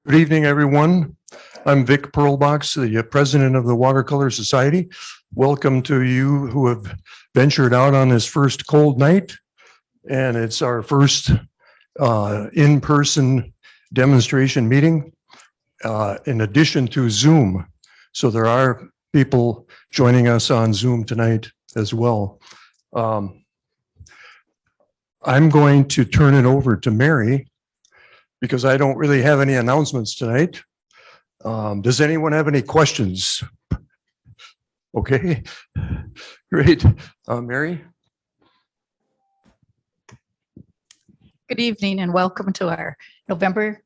Good evening, everyone. I'm Vic Perlbox, the president of the Watercolor Society. Welcome to you who have ventured out on this first cold night. And it's our first in-person demonstration meeting in addition to Zoom. So there are people joining us on Zoom tonight as well. I'm going to turn it over to Mary because I don't really have any announcements tonight. Does anyone have any questions? Okay, great. Mary? Good evening and welcome to our November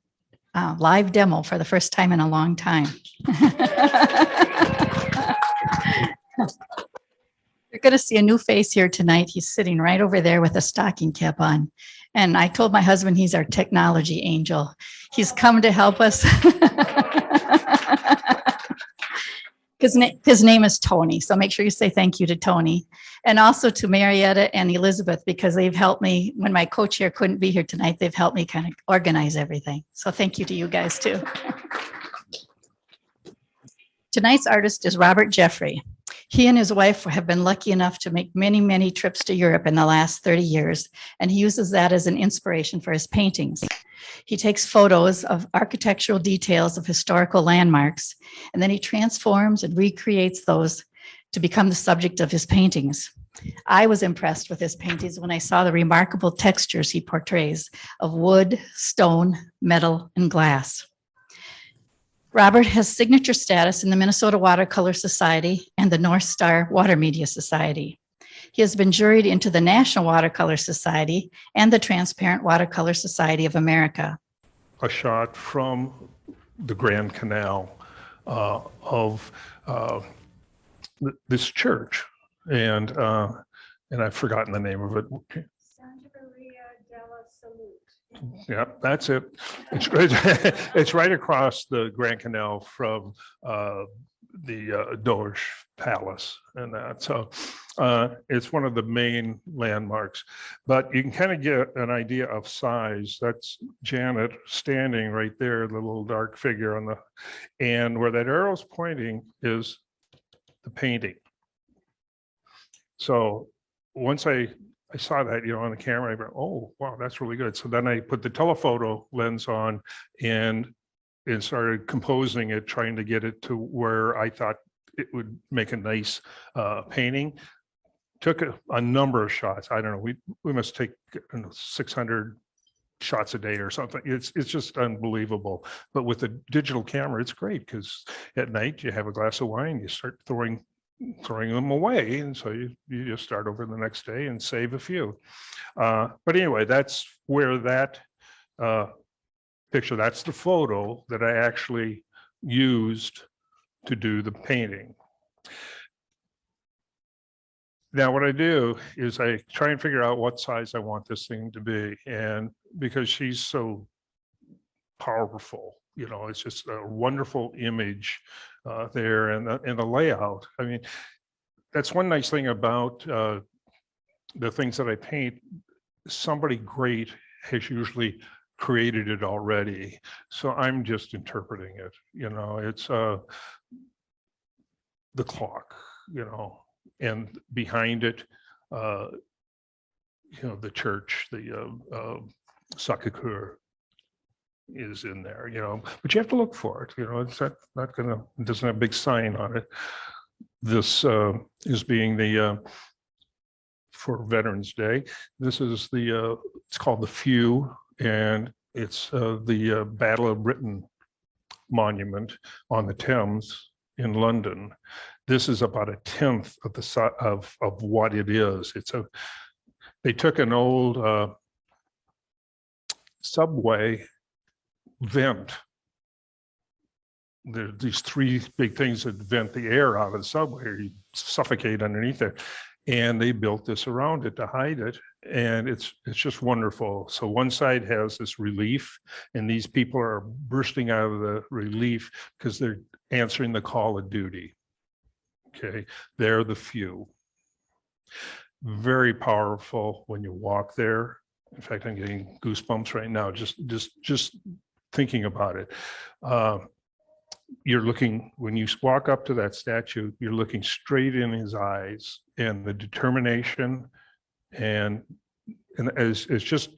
live demo for the first time in a long time. You're going to see a new face here tonight. He's sitting right over there with a stocking cap on. And I told my husband he's our technology angel. He's come to help us. His name is Tony, so make sure you say thank you to Tony. And also to Marietta and Elizabeth, because they've helped me when my co-chair couldn't be here tonight. They've helped me kind of organize everything. So thank you to you guys too. Tonight's artist is Robert Jeffery. He and his wife have been lucky enough to make many, many trips to Europe in the last 30 years, and he uses that as an inspiration for his paintings. He takes photos of architectural details of historical landmarks, and then he transforms and recreates those to become the subject of his paintings. I was impressed with his paintings when I saw the remarkable textures he portrays of wood, stone, metal, and glass. Robert has signature status in the Minnesota Watercolor Society and the North Star Water Media Society. He has been juried into the National Watercolor Society and the Transparent Watercolor Society of America. A shot from the Grand Canal of this church, and I've forgotten the name of it. Yeah, that's it. It's right across the Grand Canal from the Doge Palace and that. So it's one of the main landmarks, but you can kind of get an idea of size. That's Janet standing right there, the little dark figure on the, and where that arrow's pointing is the painting. So once I saw that, on the camera, I go, oh, wow, that's really good. So then I put the telephoto lens on and started composing it, trying to get it to where I thought it would make a nice painting. Took a number of shots. I don't know, we must take 600 shots a day or something. It's just unbelievable. But with the digital camera, it's great because at night you have a glass of wine, you start throwing them away, and so you just start over the next day and save a few. But anyway, that's where that picture, that's the photo that I actually used to do the painting. Now what I do is I try and figure out what size I want this thing to be, and because she's so powerful, it's just a wonderful image there, and the layout. I mean, that's one nice thing about the things that I paint. Somebody great has usually created it already, so I'm just interpreting it. It's the clock, and behind it, the church, the Sacré-Cœur is in there, but you have to look for it. It's not gonna, it doesn't have a big sign on it. This is being the for Veterans Day. This is the it's called the Few, and it's the Battle of Britain monument on the Thames in London. This is about 1/10 of the of what it is. They took an old subway vent. There's these three big things that vent the air out of the subway, or you suffocate underneath there, and they built this around it to hide it, and it's just wonderful. So one side has this relief, and these people are bursting out of the relief because they're answering the call of duty. Okay, they're the few. Very powerful when you walk there. In fact, I'm getting goosebumps right now, just thinking about it. You're looking, when you walk up to that statue, you're looking straight in his eyes, and the determination and it's just,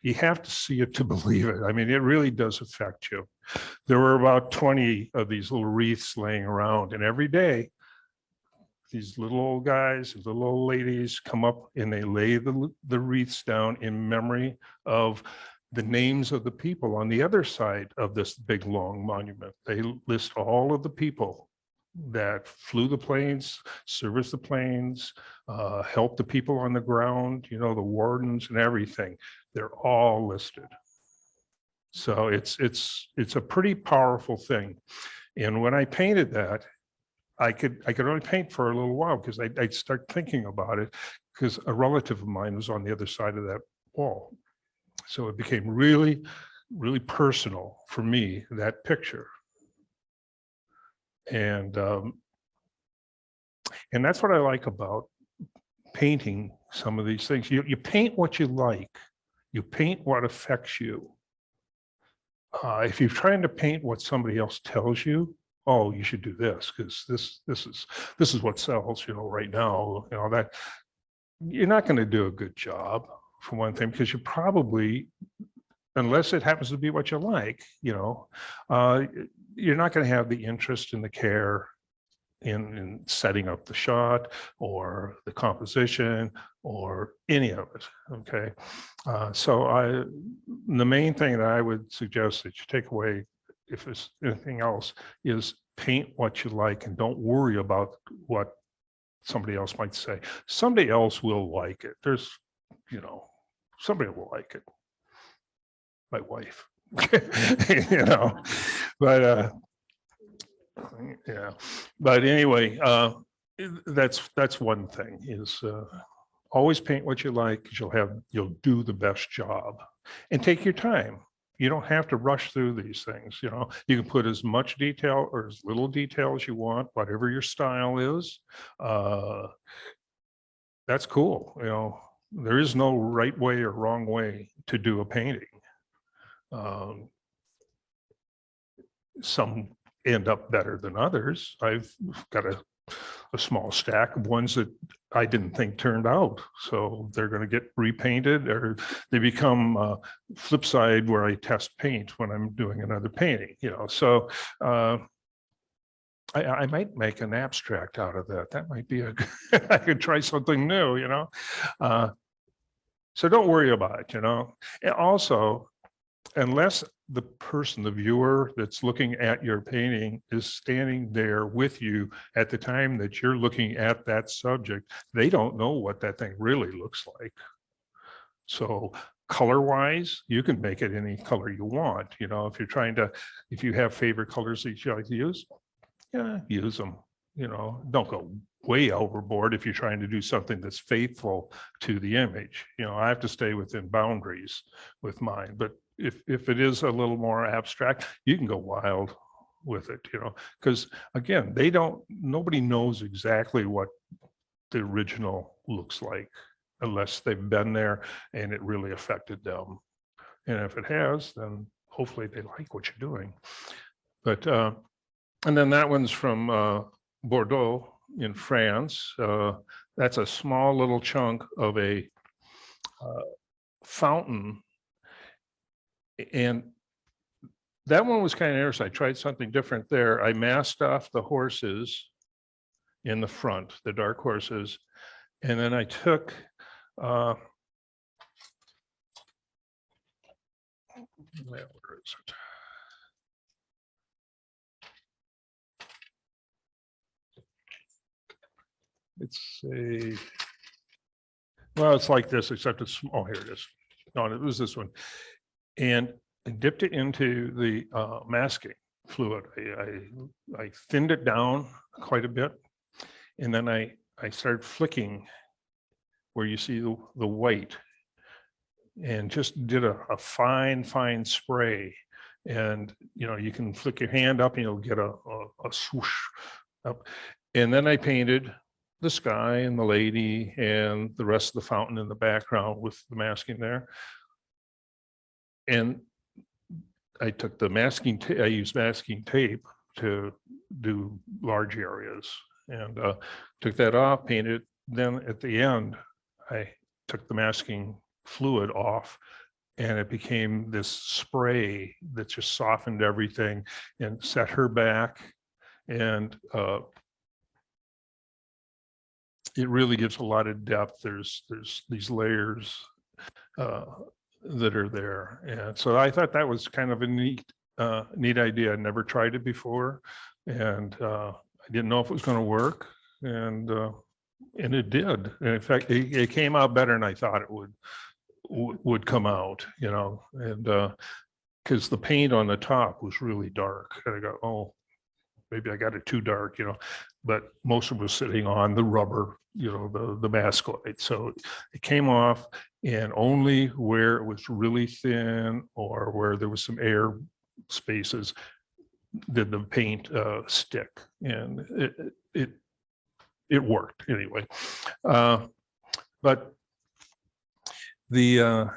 you have to see it to believe it. I mean, it really does affect you. There were about 20 of these little wreaths laying around, and every day these little old guys, little old ladies come up and they lay the wreaths down in memory of the names of the people on the other side of this big long monument. They list all of the people that flew the planes, serviced the planes, helped the people on the ground, you know, the wardens and everything. They're all listed. So it's a pretty powerful thing. And when I painted that, I could only paint for a little while because I'd start thinking about it, because a relative of mine was on the other side of that wall. So it became really, really personal for me, that picture. And that's what I like about painting some of these things. You paint what you like. You paint what affects you. If you're trying to paint what somebody else tells you, oh, you should do this because this is what sells, you know, right now, you know, that you're not going to do a good job, for one thing, because you probably, unless it happens to be what you like, you know, you're not going to have the interest and the care in setting up the shot or the composition or any of it. Okay. So the main thing that I would suggest that you take away, if there's anything else, is paint what you like and don't worry about what somebody else might say. Somebody else will like it. There's, you know, somebody will like it. My wife, you know, but yeah, but anyway, that's one thing, is always paint what you like, because you'll do the best job, and take your time. You don't have to rush through these things. You know, you can put as much detail or as little detail as you want, whatever your style is. That's cool. You know, there is no right way or wrong way to do a painting. Some end up better than others. I've got a small stack of ones that I didn't think turned out, so they're going to get repainted, or they become flip side where I test paint when I'm doing another painting, you know. So I might make an abstract out of that. That might be I could try something new, you know. So don't worry about it, you know. And also, unless the person, the viewer that's looking at your painting, is standing there with you at the time that you're looking at that subject, they don't know what that thing really looks like. So color wise, you can make it any color you want. You know, if you have favorite colors that you like to use, yeah, use them. You know, don't go way overboard if you're trying to do something that's faithful to the image. You know, I have to stay within boundaries with mine, but if it is a little more abstract, you can go wild with it, you know, because again, nobody knows exactly what the original looks like unless they've been there and it really affected them. And if it has, then hopefully they like what you're doing. But and then that one's from Bordeaux in France. That's a small little chunk of a fountain. And that one was kind of interesting. I tried something different there. I masked off the horses in the front, the dark horses. And then I took where is it? It's like this, except it's, oh, here it is. No, it was this one. And I dipped it into the masking fluid. I thinned it down quite a bit. And then I started flicking where you see the white, and just did a fine spray. And, you know, you can flick your hand up and you'll get a swoosh up. And then I painted the sky and the lady and the rest of the fountain in the background with the masking there. And I took the masking tape, I used masking tape to do large areas, and took that off, painted. Then at the end, I took the masking fluid off, and it became this spray that just softened everything and set her back. And it really gives a lot of depth. There's these layers that are there. And so I thought that was kind of a neat idea. I never tried it before, and I didn't know if it was going to work, and it did. And in fact, it came out better than I thought it would come out, you know, and because the paint on the top was really dark, and I go, oh, maybe I got it too dark, you know, but most of it was sitting on the rubber, you know, the masclite. So it came off, and only where it was really thin or where there was some air spaces did the paint stick, and it worked anyway. But the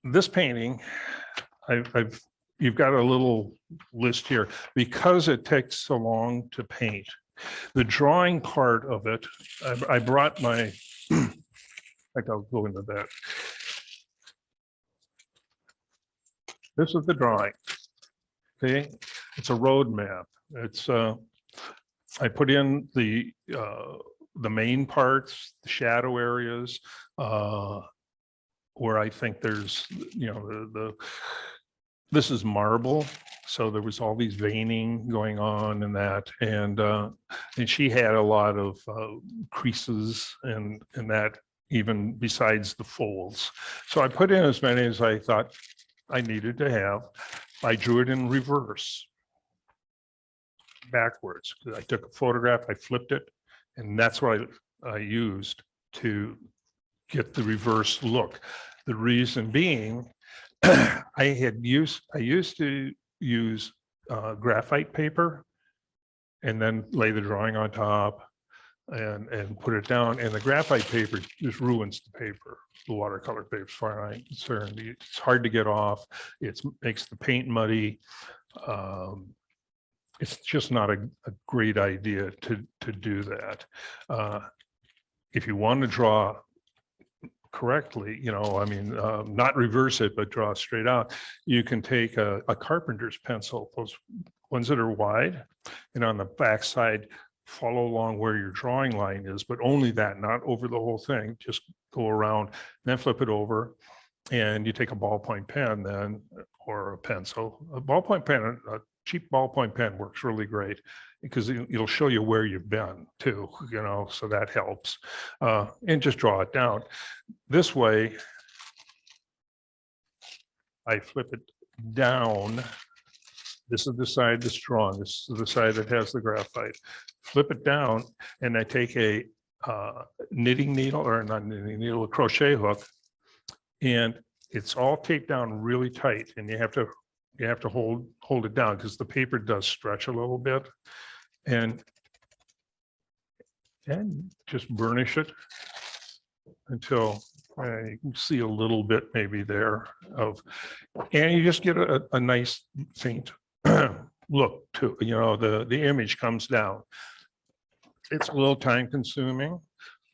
this painting, you've got a little list here because it takes so long to paint. The drawing part of it, I brought my, I think I'll go into that. This is the drawing. Okay, it's a road map. It's I put in the main parts, the shadow areas, where I think there's, you know, this is marble, so there was all these veining going on in that, and she had a lot of creases and that, even besides the folds. So I put in as many as I thought I needed to have. I drew it in reverse, backwards. I took a photograph, I flipped it, and that's what I used to get the reverse look. The reason being, I used to use graphite paper and then lay the drawing on top and put it down, and the graphite paper just ruins the paper. The watercolor paper, as far as I'm concerned, it's hard to get off. It makes the paint muddy. It's just not a great idea to do that. If you want to draw correctly, you know, I mean, not reverse it, but draw straight out, you can take a carpenter's pencil, those ones that are wide, and on the back side, follow along where your drawing line is, but only that, not over the whole thing. Just go around, then flip it over, and you take a ballpoint pen then, or a pencil. A ballpoint pen, a cheap ballpoint pen works really great because it'll show you where you've been too, you know, so that helps. And just draw it down. This way, I flip it down. This is the side that's drawn. This is the side that has the graphite. Flip it down, and I take a knitting needle, or not knitting needle, a crochet hook, and it's all taped down really tight, and you have to hold it down because the paper does stretch a little bit, and just burnish it until you can see a little bit maybe there of, and you just get a nice faint look to, you know, the image comes down. It's a little time consuming,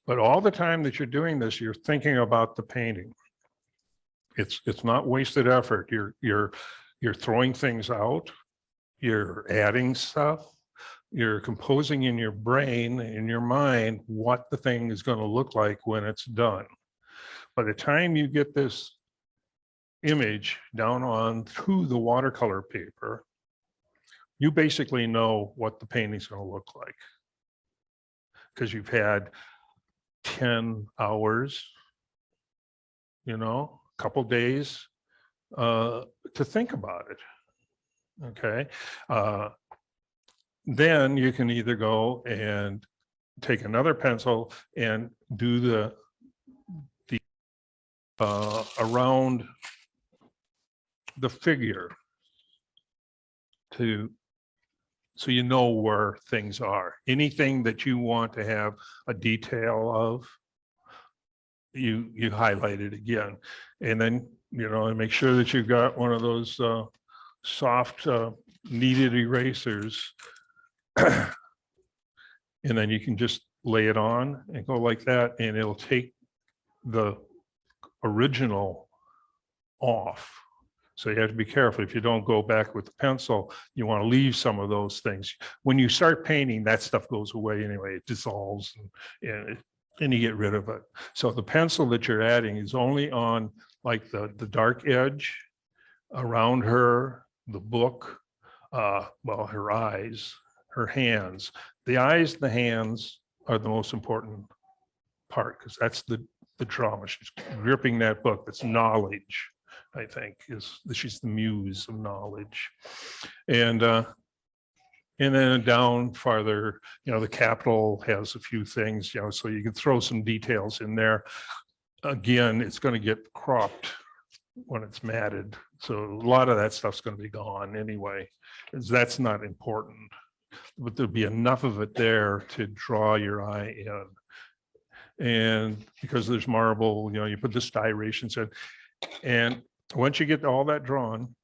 but all the time that you're doing this, you're thinking about the painting. It's not wasted effort. You're throwing things out, you're adding stuff, you're composing in your brain, in your mind, what the thing is going to look like when it's done. By the time you get this image down onto the watercolor paper, you basically know what the painting's going to look like, because you've had 10 hours, you know, a couple days to think about it. Okay. Then you can either go and take another pencil and do the around the figure so you know where things are. Anything that you want to have a detail of, you highlight it again. And then, and make sure that you've got one of those soft kneaded erasers. And then you can just lay it on and go like that, and it'll take the original off. So you have to be careful. If you don't go back with the pencil, you want to leave some of those things. When you start painting, that stuff goes away anyway. It dissolves and you get rid of it. So the pencil that you're adding is only on like the dark edge around her, the book, well, her eyes, her hands. The eyes and the hands are the most important part, because that's the drama. She's gripping that book. That's knowledge, I think, she's the muse of knowledge. And then down farther, the capital has a few things, so you can throw some details in there. Again, it's going to get cropped when it's matted. So a lot of that stuff's going to be gone anyway, because that's not important. But there'll be enough of it there to draw your eye in. And because there's marble, you put the styrations in. And once you get all that drawn,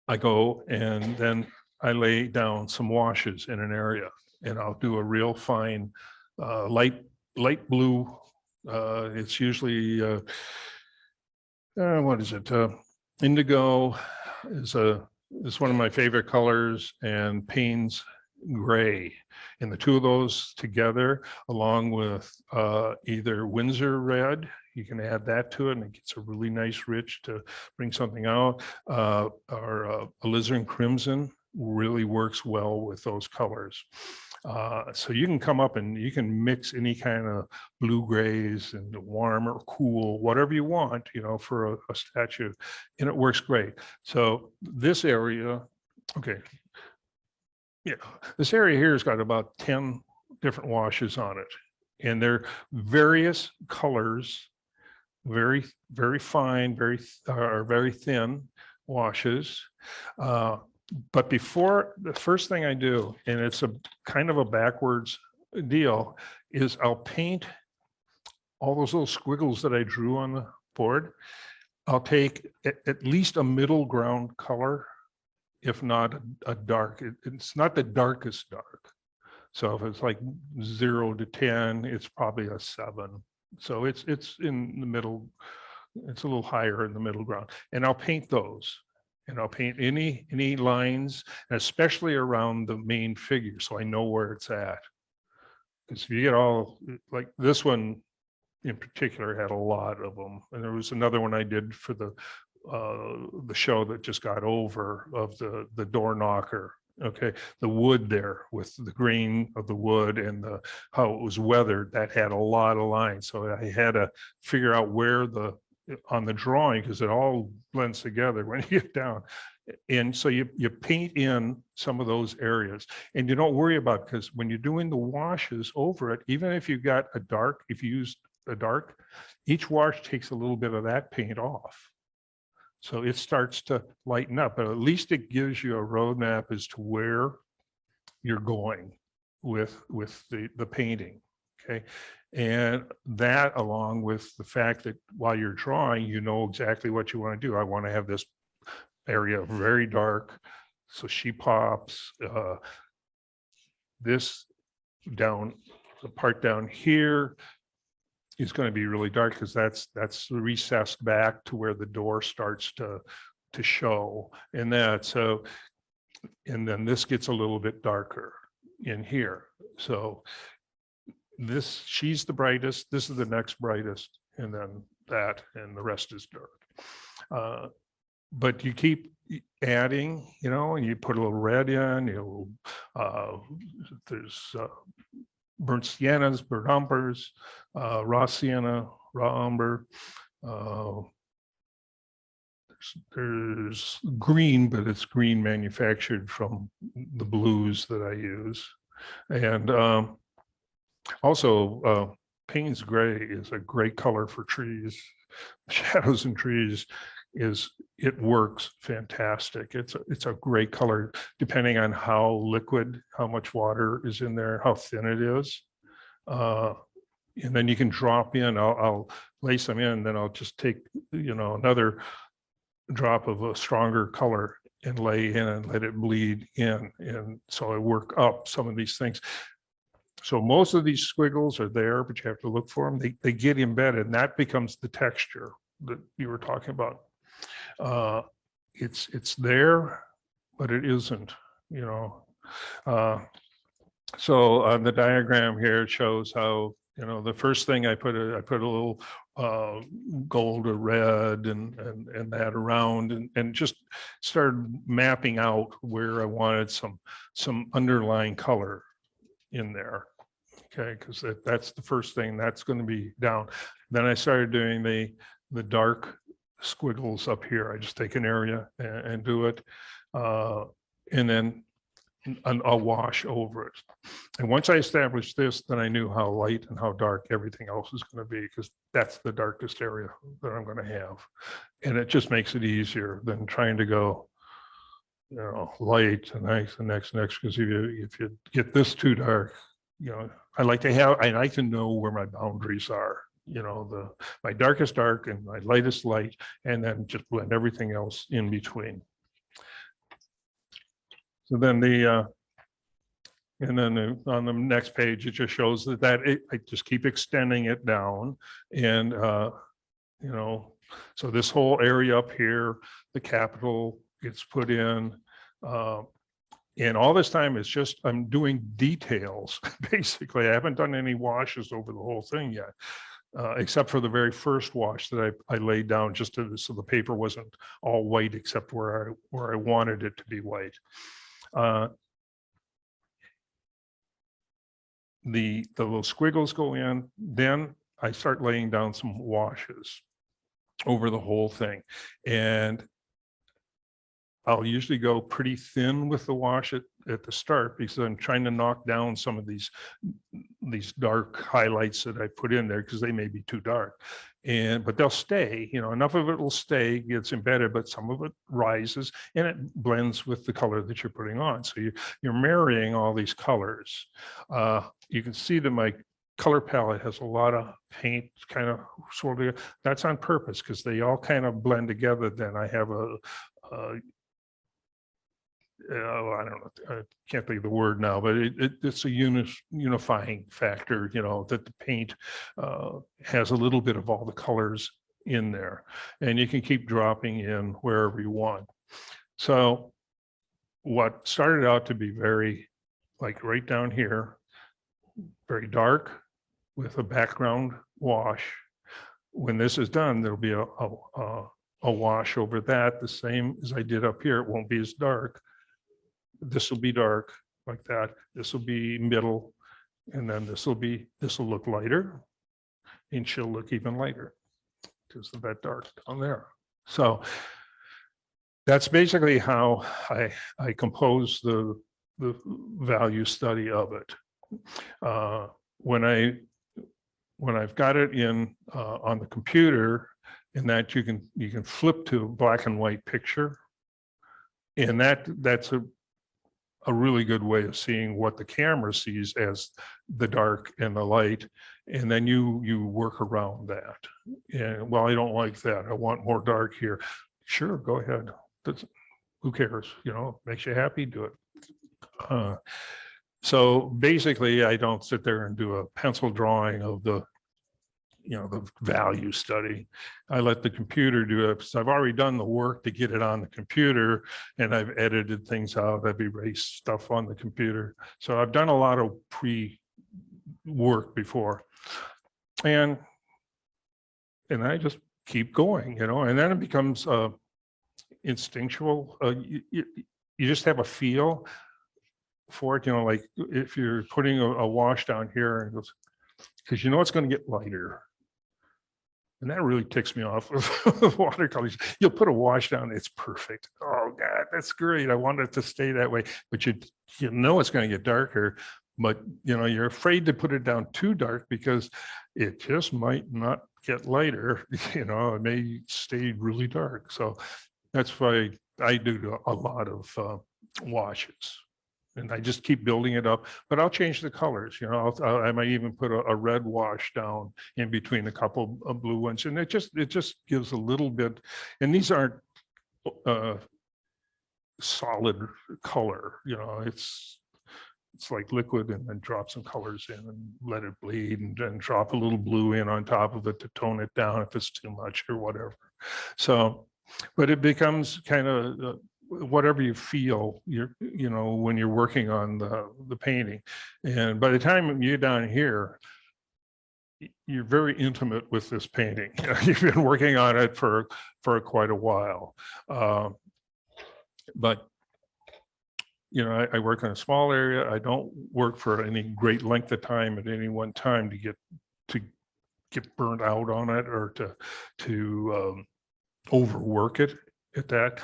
I go and then I lay down some washes in an area, and I'll do a real fine light blue. It's usually what is it? Indigo is one of my favorite colors, and Payne's gray. And the two of those together, along with either Windsor red, you can add that to it, and it gets a really nice rich to bring something out, or alizarin crimson really works well with those colors. So you can come up and you can mix any kind of blue grays and warm or cool, whatever you want, for a statue, and it works great. So this area, okay, yeah, this area here has got about 10 different washes on it, and they're various colors, very, very fine, very thin washes. But before, the first thing I do, and it's a kind of a backwards deal, is I'll paint all those little squiggles that I drew on the board. I'll take at least a middle ground color, if not a dark. It's not the darkest dark. So if it's like 0 to 10, it's probably a 7. So it's in the middle. It's a little higher in the middle ground, and I'll paint those. And I'll paint any lines, especially around the main figure, so I know where it's at. Because if you get all, like this one in particular had a lot of them, and there was another one I did for the show that just got over, of the door knocker. Okay, the wood there with the grain of the wood and how it was weathered, that had a lot of lines. So I had to figure out where on the drawing, because it all blends together when you get down. And so you paint in some of those areas, and you don't worry about, because when you're doing the washes over it, even if you've got a dark, if you use a dark, each wash takes a little bit of that paint off. So it starts to lighten up, but at least it gives you a roadmap as to where you're going with the painting. Okay. And that, along with the fact that while you're drawing, you know exactly what you want to do. I want to have this area very dark, so she pops. This down, the part down here is going to be really dark, because that's recessed back to where the door starts to show. And then this gets a little bit darker in here. So she's the brightest, this is the next brightest, and then that, and the rest is dark. But you keep adding, and you put a little red in, there's burnt siennas, burnt umbers, raw sienna, raw umber. There's green, but it's green manufactured from the blues that I use. And also, Payne's gray is a great color for trees. Shadows in trees it works fantastic. It's a great color, depending on how liquid, how much water is in there, how thin it is. and then you can drop in, I'll lace them in, then I'll just take, another drop of a stronger color and lay in and let it bleed in. And so I work up some of these things. So most of these squiggles are there, but you have to look for them. They get embedded, and that becomes the texture that you were talking about. It's there, but it isn't, So on the diagram here, it shows how, the first thing I put a little gold or red and that around, and just started mapping out where I wanted some underlying color in there. Okay, because that's the first thing that's going to be down. Then I started doing the dark squiggles up here. I just take an area and do it, and then I'll wash over it. And once I established this, then I knew how light and how dark everything else is going to be, because that's the darkest area that I'm going to have. And it just makes it easier than trying to go, light and next, because if you get this too dark, I like to know where my boundaries are, my darkest dark and my lightest light, and then just blend everything else in between. So then on the next page, it just shows that I just keep extending it down, and so this whole area up here, the capital gets put in, and all this time it's just I'm doing details. Basically, I haven't done any washes over the whole thing yet, except for the very first wash that I laid down just so the paper wasn't all white except where I wanted it to be white. The little squiggles go in, then I start laying down some washes over the whole thing, and I'll usually go pretty thin with the wash at the start, because I'm trying to knock down some of these dark highlights that I put in there, because they may be too dark. But they'll stay, enough of it will stay, gets embedded, but some of it rises and it blends with the color that you're putting on. So you're marrying all these colors. You can see that my color palette has a lot of paint kind of sort of, that's on purpose, because they all kind of blend together. Then I have I don't know, I can't think of the word now, but it's a unifying factor, that the paint has a little bit of all the colors in there, and you can keep dropping in wherever you want. So what started out to be very, like right down here, very dark with a background wash. When this is done, there'll be a wash over that, the same as I did up here. It won't be as dark. This will be dark like that. This will be middle, and then this will look lighter, and she'll look even lighter because of that dark down there. So that's basically how I compose the value study of it. When I've got it in on the computer, and that you can flip to a black and white picture, and that's a really good way of seeing what the camera sees as the dark and the light, and then you work around that. And well, I don't like that, I want more dark here. Sure, go ahead. Who cares? Makes you happy, do it. So basically, I don't sit there and do a pencil drawing of the value study. I let the computer do it, because I've already done the work to get it on the computer, and I've edited things out. I've erased stuff on the computer. So I've done a lot of pre-work before, and I just keep going, and then it becomes instinctual. You just have a feel for it, like if you're putting a wash down here, and goes, because it's going to get lighter. And that really ticks me off with watercolors. You'll put a wash down, it's perfect. Oh God, that's great. I want it to stay that way. But it's going to get darker, but you're afraid to put it down too dark, because it just might not get lighter. It may stay really dark. So that's why I do a lot of washes. and I just keep building it up, but I'll change the colors, you know, I might even put a red wash down in between a couple of blue ones, and it just gives a little bit, and these aren't solid color, you know, it's like liquid, and then drop some colors in and let it bleed, and then drop a little blue in on top of it to tone it down if it's too much or whatever. So, but it becomes kind of whatever you feel, you know, when you're working on the painting. And by the time you're down here, you're very intimate with this painting. You've been working on it for quite a while. But you know, I work in a small area. I don't work for any great length of time at any one time to get burnt out on it, or to overwork it at that.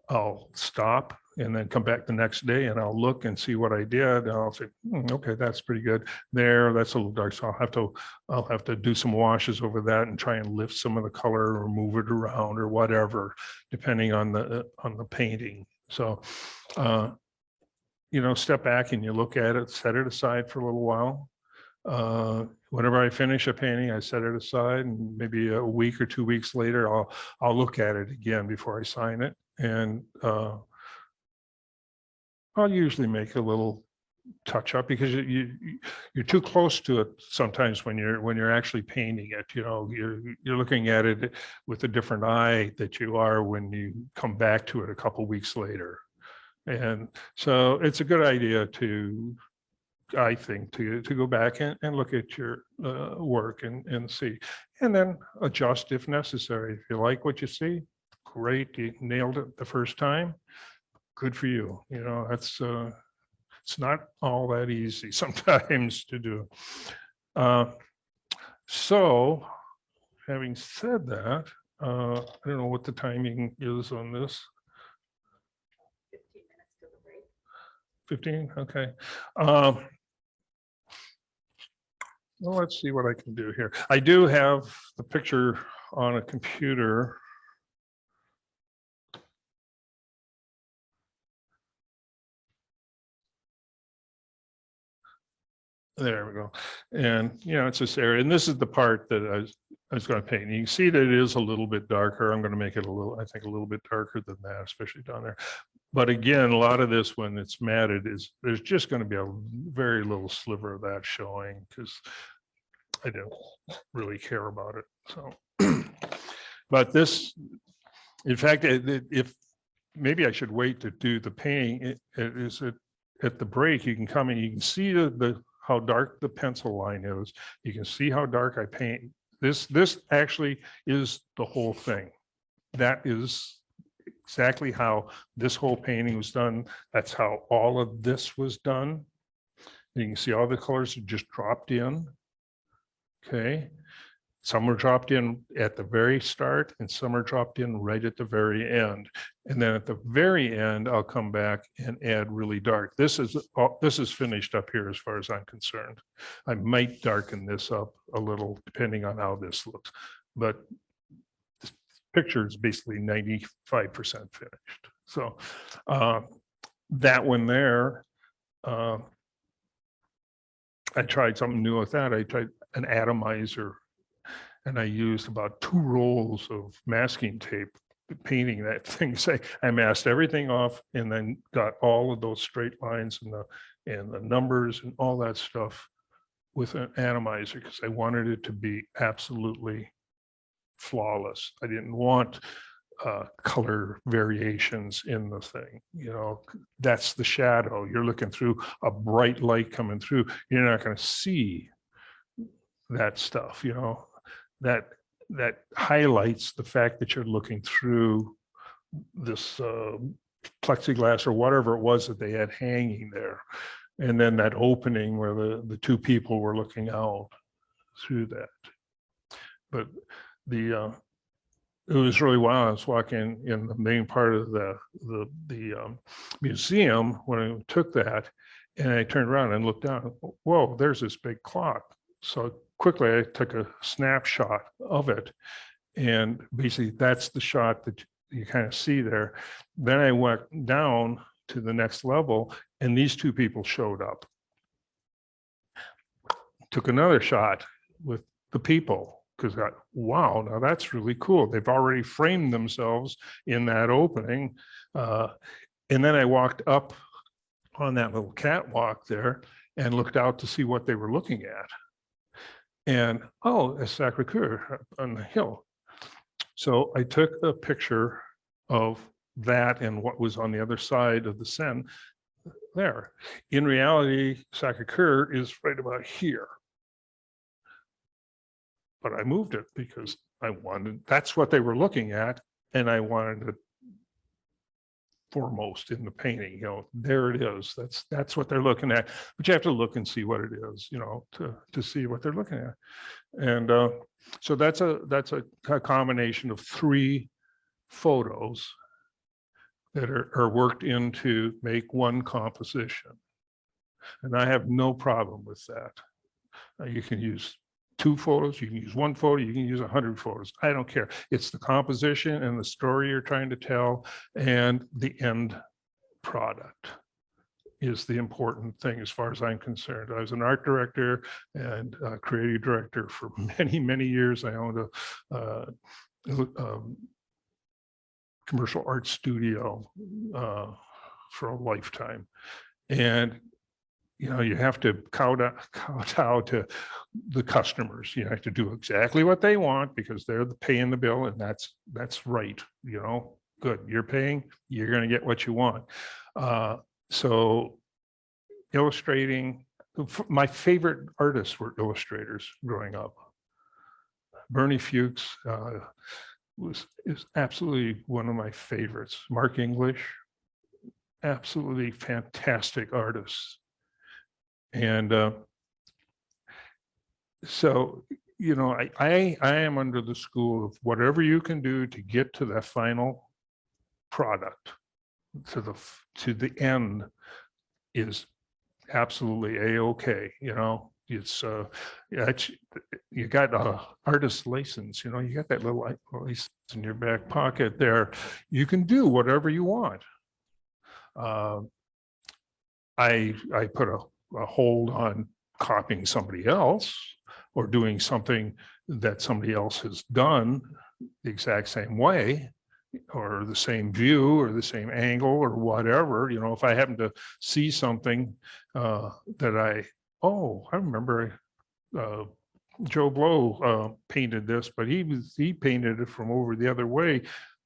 I'll stop and then come back the next day, and I'll look and see what I did, and I'll say, okay, that's pretty good there, that's a little dark, so I'll have to do some washes over that and try and lift some of the color or move it around or whatever, depending on the painting. So you know, step back and you look at it, set it aside for a little while. Whenever I finish a painting, I set it aside, and maybe a week or 2 weeks later, I'll look at it again before I sign it. And I'll usually make a little touch up, because you're too close to it sometimes when you're actually painting it. You know, you're looking at it with a different eye that you are when you come back to it a couple weeks later. And so it's a good idea to, I think, to go back and look at your work and see, and then adjust if necessary. If you like what you see, great, you nailed it the first time, good for you. You know, that's it's not all that easy sometimes to do. So having said that, I don't know what the timing is on this. 15, okay. Well, let's see what I can do here. I do have the picture on a computer. There we go. And you know, it's this area, and this is the part that I was going to paint. And you can see that it is a little bit darker. I'm going to make it a little, I think, a little bit darker than that, especially down there. But again, a lot of this, when it's matted, is there's just going to be a very little sliver of that showing, because I don't really care about it. So, but this, in fact, if maybe I should wait to do the painting, at the break, you can come in, you can see how dark the pencil line is. You can see how dark I paint. This actually is the whole thing. That is exactly how this whole painting was done. That's how all of this was done. You can see all the colors are just dropped in. Okay. Some are dropped in at the very start, and some are dropped in right at the very end. And then at the very end, I'll come back and add really dark. This is finished up here as far as I'm concerned. I might darken this up a little depending on how this looks, but this picture is basically 95% finished. So that one there, I tried something new with that. I tried an atomizer, and I used about 2 rolls of masking tape painting that thing. I masked everything off, and then got all of those straight lines and the numbers and all that stuff with an atomizer, because I wanted it to be absolutely flawless. I didn't want color variations in the thing. You know, that's the shadow. You're looking through a bright light coming through. You're not going to see that stuff, you know. That highlights the fact that you're looking through this plexiglass or whatever it was that they had hanging there, and then that opening where the 2 people were looking out through that. But it was really wild. I was walking in the main part of the museum when I took that, and I turned around and looked down. Whoa, there's this big clock. So quickly, I took a snapshot of it, and basically that's the shot that you kind of see there. Then I went down to the next level. And these two people showed up. Took another shot with the people because wow, now that's really cool. They've already framed themselves in that opening. And then I walked up on that little catwalk there and looked out to see what they were looking at. And oh, a Sacré-Cœur on the hill. So I took a picture of that and what was on the other side of the Seine there. In reality, Sacré-Cœur is right about here. But I moved it because I wanted, that's what they were looking at. And I wanted it foremost in the painting, you know, there it is. That's what they're looking at, but you have to look and see what it is, you know, to see what they're looking at. And so that's a combination of 3 photos that are worked in to make one composition. And I have no problem with that. You can use 2 photos, you can use 1 photo, you can use 100 photos. I don't care. It's the composition and the story you're trying to tell, and the end product is the important thing as far as I'm concerned. I was an art director and creative director for many, many years. I owned a commercial art studio for a lifetime. And you know, you have to kowtow to the customers. You have to do exactly what they want because they're paying the bill, and that's right. You know, good. You're paying. You're going to get what you want. So, illustrating. My favorite artists were illustrators growing up. Bernie Fuchs is absolutely one of my favorites. Mark English, absolutely fantastic artists. And so, you know, I am under the school of whatever you can do to get to that final product, to the end, is absolutely a-okay. You know, it's you got an artist license. You know, you got that little license in your back pocket there. You can do whatever you want. I put a hold on copying somebody else or doing something that somebody else has done the exact same way, or the same view or the same angle or whatever. You know, if I happen to see something that I remember Joe Blow painted this, but he painted it from over the other way,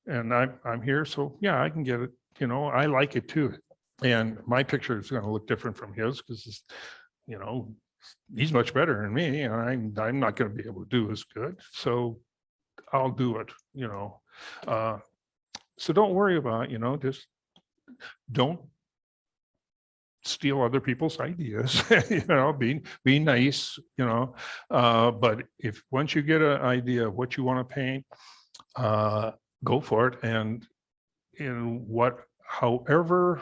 and I'm here, so yeah, I can get it. You know, I like it too. And my picture is going to look different from his because, you know, he's much better than me, and I'm not going to be able to do as good. So I'll do it, you know. So don't worry about, you know, just don't steal other people's ideas. You know, be nice, you know. But if once you get an idea of what you want to paint, go for it. And in whatever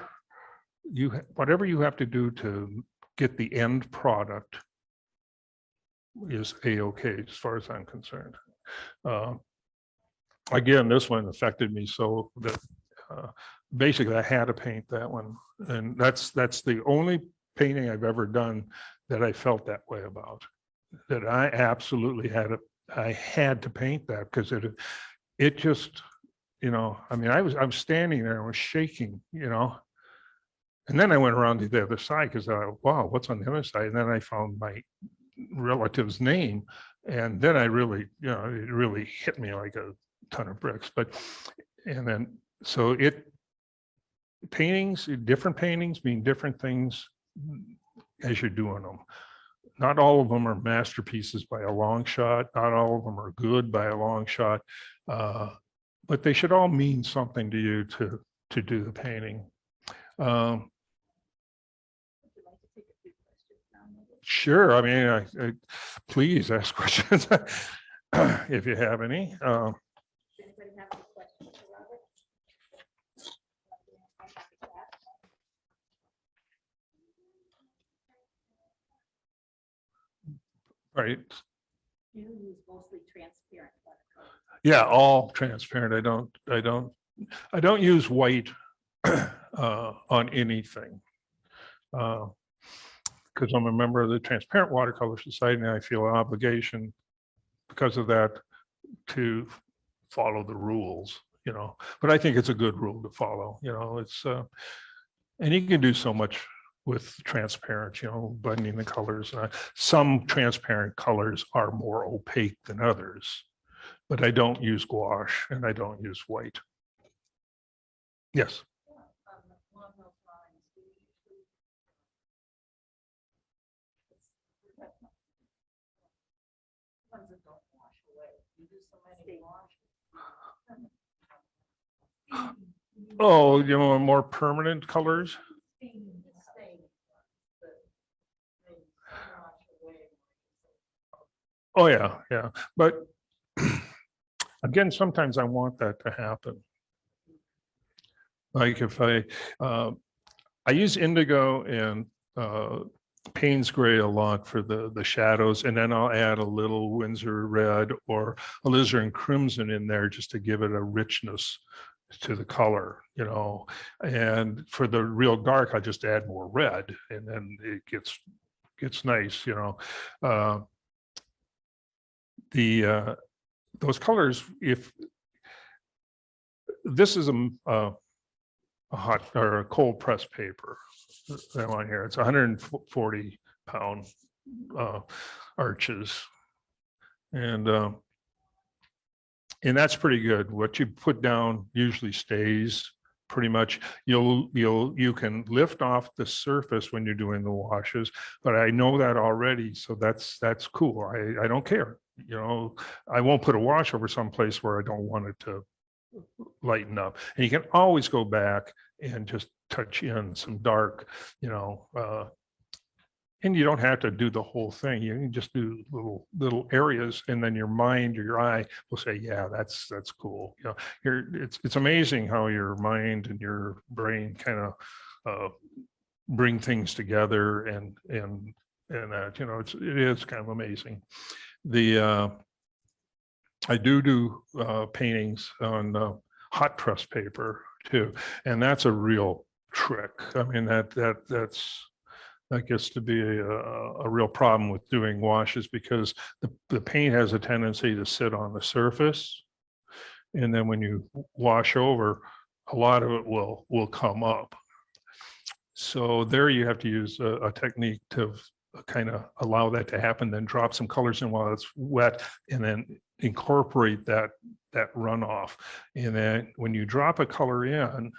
you have to do to get the end product is a-okay as far as I'm concerned. Again, this one affected me so that basically I had to paint that one, and that's the only painting I've ever done that I felt that way about. That I absolutely had to paint that because it just, you know, I mean, I was standing there and was shaking, you know. And then I went around to the other side because I thought, wow, what's on the other side? And then I found my relative's name. And then I really, you know, it really hit me like a ton of bricks. And then, so different paintings mean different things as you're doing them. Not all of them are masterpieces by a long shot. Not all of them are good by a long shot. But they should all mean something to you to do the painting. Sure. I mean, please ask questions if you have any. Right. You use mostly transparent watercolor. Yeah, all transparent. I don't use white. on anything. Because I'm a member of the Transparent Watercolor Society, and I feel an obligation because of that to follow the rules, but I think it's a good rule to follow, it's and you can do so much with transparent, blending the colors. Some transparent colors are more opaque than others, but I don't use gouache and I don't use white. Yes. Oh, more permanent colors. Oh yeah, yeah. But again, sometimes I want that to happen. Like if I use indigo and Payne's gray a lot for the shadows, and then I'll add a little Winsor red or alizarin crimson in there just to give it a richness to the color, and for the real dark, I just add more red, and then it gets nice, those colors, if this is a hot or a cold press paper that one here, it's 140 pound arches, and that's pretty good. What you put down usually stays pretty much. You can lift off the surface when you're doing the washes, but I know that already, so that's cool. I don't care. I won't put a wash over someplace where I don't want it to lighten up. And you can always go back and just touch in some dark, and you don't have to do the whole thing. You can just do little areas, and then your mind or your eye will say, yeah, that's cool. It's amazing how your mind and your brain kind of bring things together, and that, it is kind of amazing. I do paintings on hot press paper too, and that's a real trick. I mean, that gets to be a real problem with doing washes, because the paint has a tendency to sit on the surface, and then when you wash over, a lot of it will come up. So there you have to use a technique to kind of allow that to happen, then drop some colors in while it's wet, and then incorporate that runoff. And then when you drop a color in,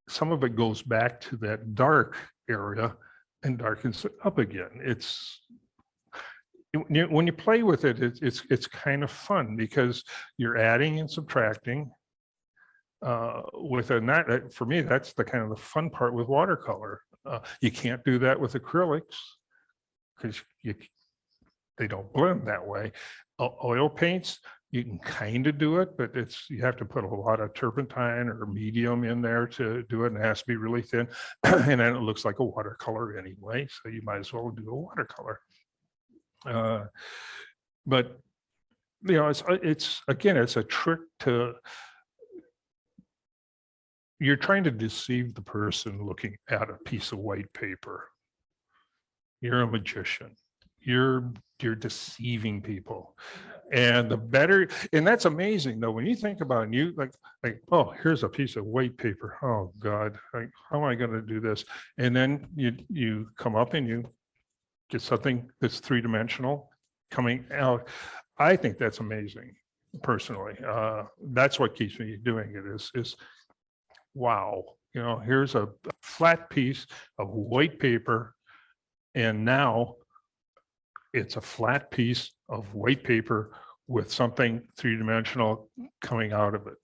some of it goes back to that dark area and darkens it up again. When you play with it, it's kind of fun, because you're adding and subtracting with for me, that's the kind of the fun part with watercolor. You can't do that with acrylics because they don't blend that way. Oil paints, you can kind of do it, but you have to put a lot of turpentine or medium in there to do it, and it has to be really thin, and then it looks like a watercolor anyway, so you might as well do a watercolor. But it's again, it's a trick to, you're trying to deceive the person looking at a piece of white paper. You're a magician. You're deceiving people, and the better, and that's amazing though when you think about it. You like oh, here's a piece of white paper. Oh God, how am I going to do this? And then you come up and you get something that's three-dimensional coming out. I think that's amazing, personally. That's what keeps me doing it. Is wow, here's a flat piece of white paper, and now it's a flat piece of white paper with something three-dimensional coming out of it.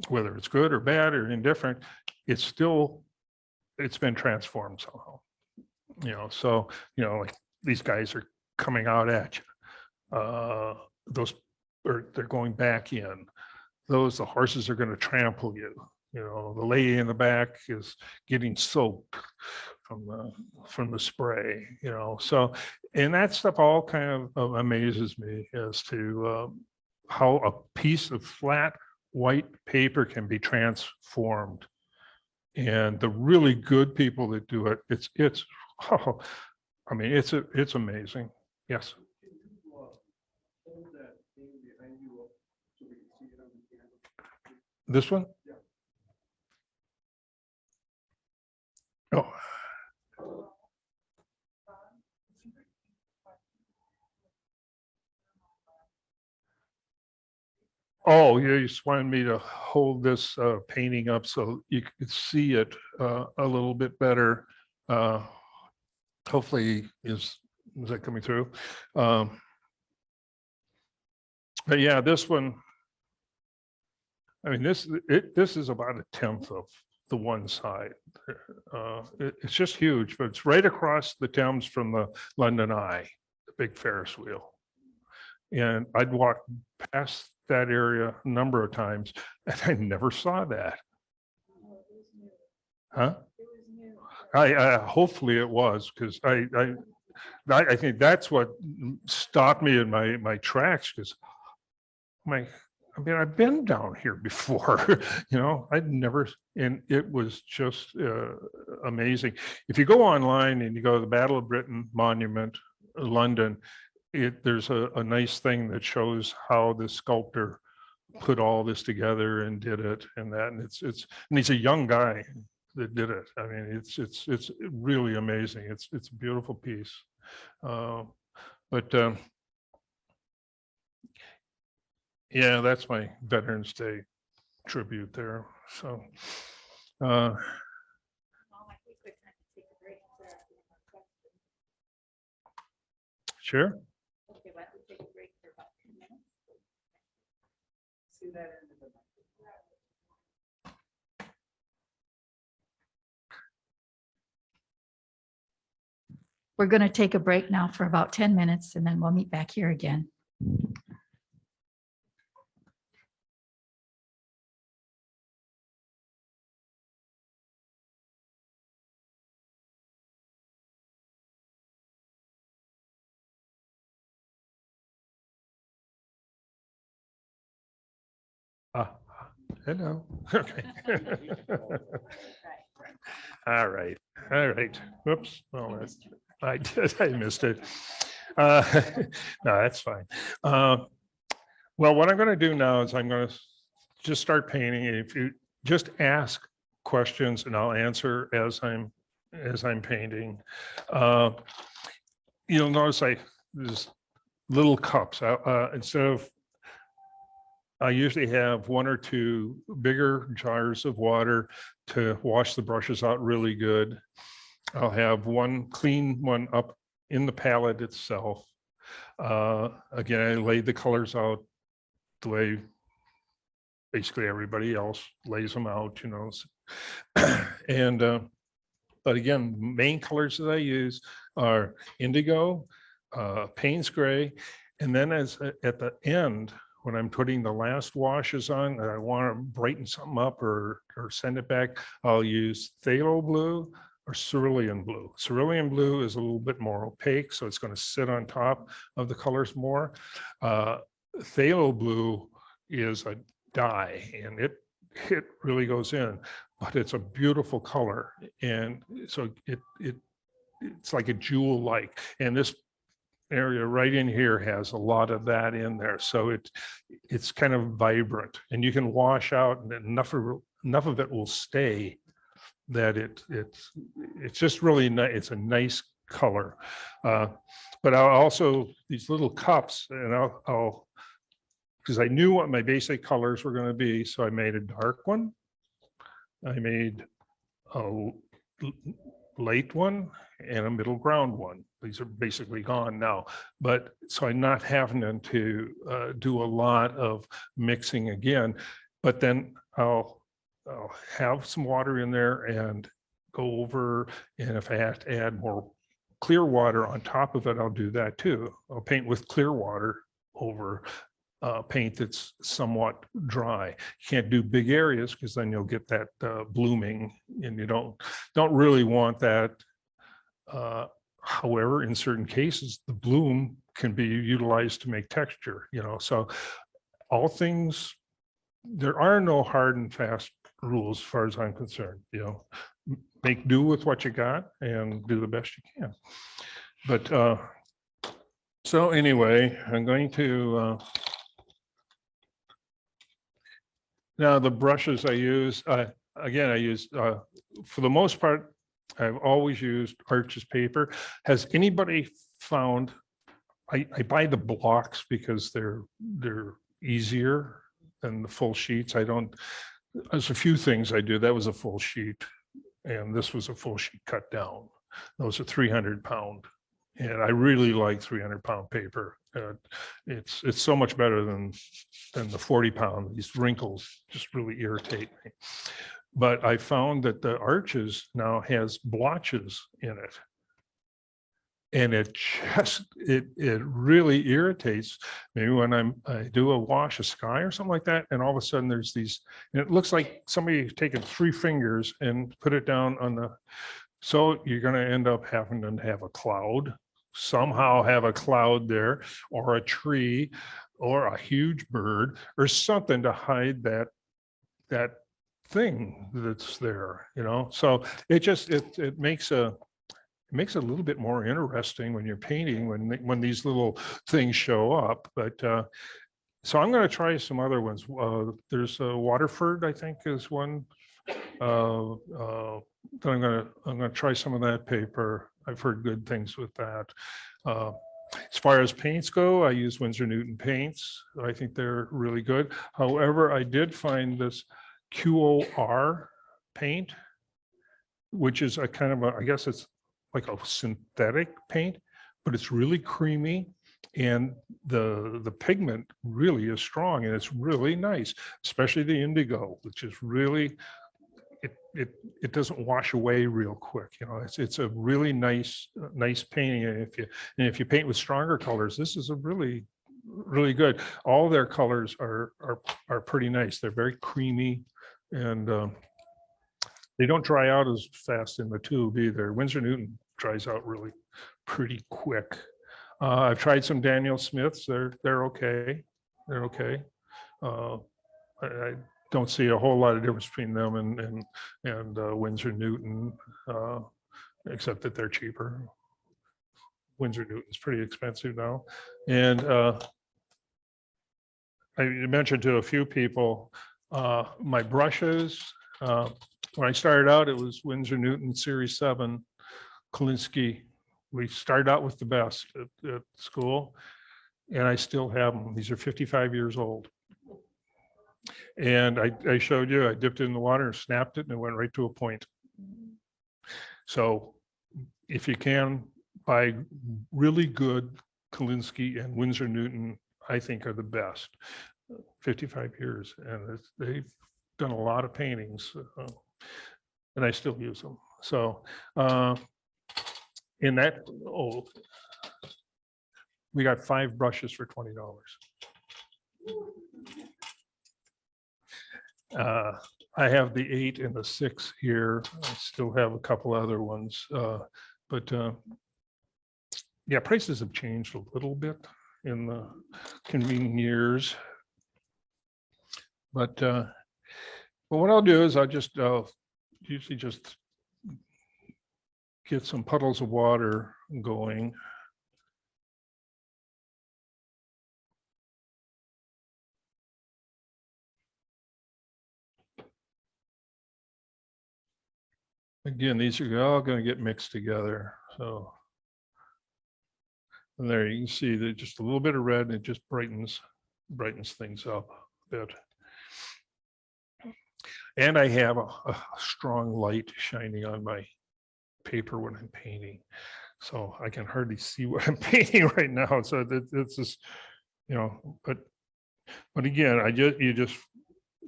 Whether it's good or bad or indifferent, it's been transformed somehow. So like these guys are coming out at you. They're going back in. The horses are going to trample you. The lady in the back is getting soaked from the spray. So, and that stuff all kind of amazes me as to how a piece of flat white paper can be transformed And the really good people that do it, it's oh, I mean, it's amazing. Yes. This one? Oh. Oh, you just wanted me to hold this painting up so you could see it a little bit better. Hopefully, is that coming through? But yeah, this one, I mean, this is about a tenth of the one side. It's just huge, but it's right across the Thames from the London Eye, the big Ferris wheel. And I'd walked past that area a number of times, and I never saw that. Huh? I hopefully it was, because I think that's what stopped me in my tracks, because I mean, I've been down here before, you know, I'd never, and it was just amazing. If you go online and you go to the Battle of Britain Monument, London, there's a nice thing that shows how the sculptor put all this together and did it and that, and and he's a young guy that did it. I mean, it's really amazing. It's a beautiful piece. Yeah, that's my Veterans Day tribute there. So, sure. Okay, why don't we take a break for about 10 minutes? We're going to take a break now for about 10 minutes, and then we'll meet back here again. Hello. Okay. All right. All right. Whoops. Oh, I did. I missed it. No, that's fine. Well, what I'm going to do now is I'm going to just start painting. If you just ask questions, and I'll answer as I'm painting. You'll notice there's little cups. Instead of, I usually have one or two bigger jars of water to wash the brushes out really good. I'll have one clean one up in the palette itself. Again, I laid the colors out the way basically everybody else lays them out, you know. And but again, main colors that I use are indigo, Payne's gray, and then at the end, when I'm putting the last washes on, I want to brighten something up or send it back, I'll use phthalo blue or cerulean blue. Cerulean blue is a little bit more opaque, so it's going to sit on top of the colors more. Phthalo blue is a dye, and it really goes in, but it's a beautiful color, and so it's like a jewel-like, and this area right in here has a lot of that in there, so it's kind of vibrant, and you can wash out, and enough of it will stay that it's just really nice. It's a nice color. But I'll also, these little cups, and I'll because I knew what my basic colors were going to be, so I made a dark one, I made a light one, and a middle ground one. These are basically gone now, but so I'm not having to do a lot of mixing again, but then I'll have some water in there and go over, and if I have to add more clear water on top of it, I'll do that too. I'll paint with clear water over paint that's somewhat dry. You can't do big areas because then you'll get that blooming, and you don't really want that. However, in certain cases, the bloom can be utilized to make texture, you know. So all things, there are no hard and fast rules as far as I'm concerned, you know, make do with what you got and do the best you can. But so anyway, I'm going to now the brushes I use, again, I use, for the most part, I've always used Arches paper. Has anybody found, I buy the blocks because they're easier than the full sheets. I don't, there's a few things I do. That was a full sheet and this was a full sheet cut down. Those are 300-pound. And I really like 300-pound paper. It's so much better than the 40-pound. These wrinkles just really irritate me. But I found that the Arches now has blotches in it. And it just, it really irritates me when I do a wash of sky or something like that. And all of a sudden there's these, and it looks like somebody taken 3 fingers and put it down on the, so you're going to end up having to have a cloud, somehow have a cloud there, or a tree, or a huge bird, or something to hide that thing that's there, you know. So it just it makes it makes it a little bit more interesting when you're painting, when these little things show up. But so I'm going to try some other ones. There's Waterford, I think, is one. Then I'm gonna try some of that paper. I've heard good things with that. As far as paints go, I use Winsor Newton paints. I think they're really good. However, I did find this QOR paint, which is a kind of a, I guess it's like a synthetic paint, but it's really creamy. And the pigment really is strong and it's really nice, especially the indigo, which is really, it doesn't wash away real quick. You know, it's a really nice painting. And if you paint with stronger colors, this is a really good. All their colors are pretty nice. They're very creamy and they don't dry out as fast in the tube either. Winsor Newton dries out really pretty quick. I've tried some Daniel Smiths. They're okay. They're okay. I don't see a whole lot of difference between them and Winsor Newton, except that they're cheaper. Winsor Newton's pretty expensive now. And I mentioned to a few people, my brushes, when I started out, it was Winsor Newton Series 7, Kolinsky. We started out with the best at school, and I still have them. These are 55 years old. And I showed you, I dipped it in the water and snapped it and it went right to a point. So if you can, buy really good Kolinsky and Winsor Newton, I think are the best. 55 years, and they've done a lot of paintings, and I still use them. So in that, we got 5 brushes for $20. I have the 8 and the 6 here. I still have a couple other ones, but yeah, prices have changed a little bit in the convening years. But what I'll do is I'll just usually just get some puddles of water going. Again, these are all going to get mixed together. So, and there you can see that just a little bit of red, and it just brightens things up a bit. And I have a strong light shining on my paper when I'm painting, so I can hardly see what I'm painting right now. So it's just, you know, but again,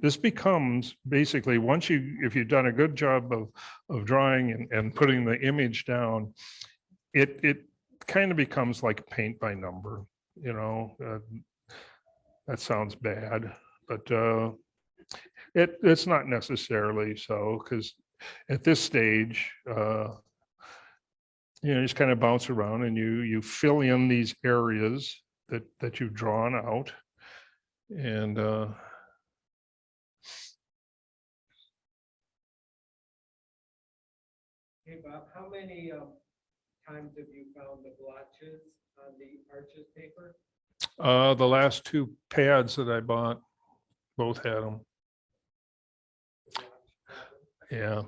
this becomes basically, once if you've done a good job of drawing and putting the image down, it kind of becomes like paint by number, you know. That sounds bad, but it's not necessarily so, because at this stage, you know, just kind of bounce around and you fill in these areas that you've drawn out, and Hey Bob, how many times have you found the blotches on the arches paper? The last two pads that I bought, both had them. Yeah.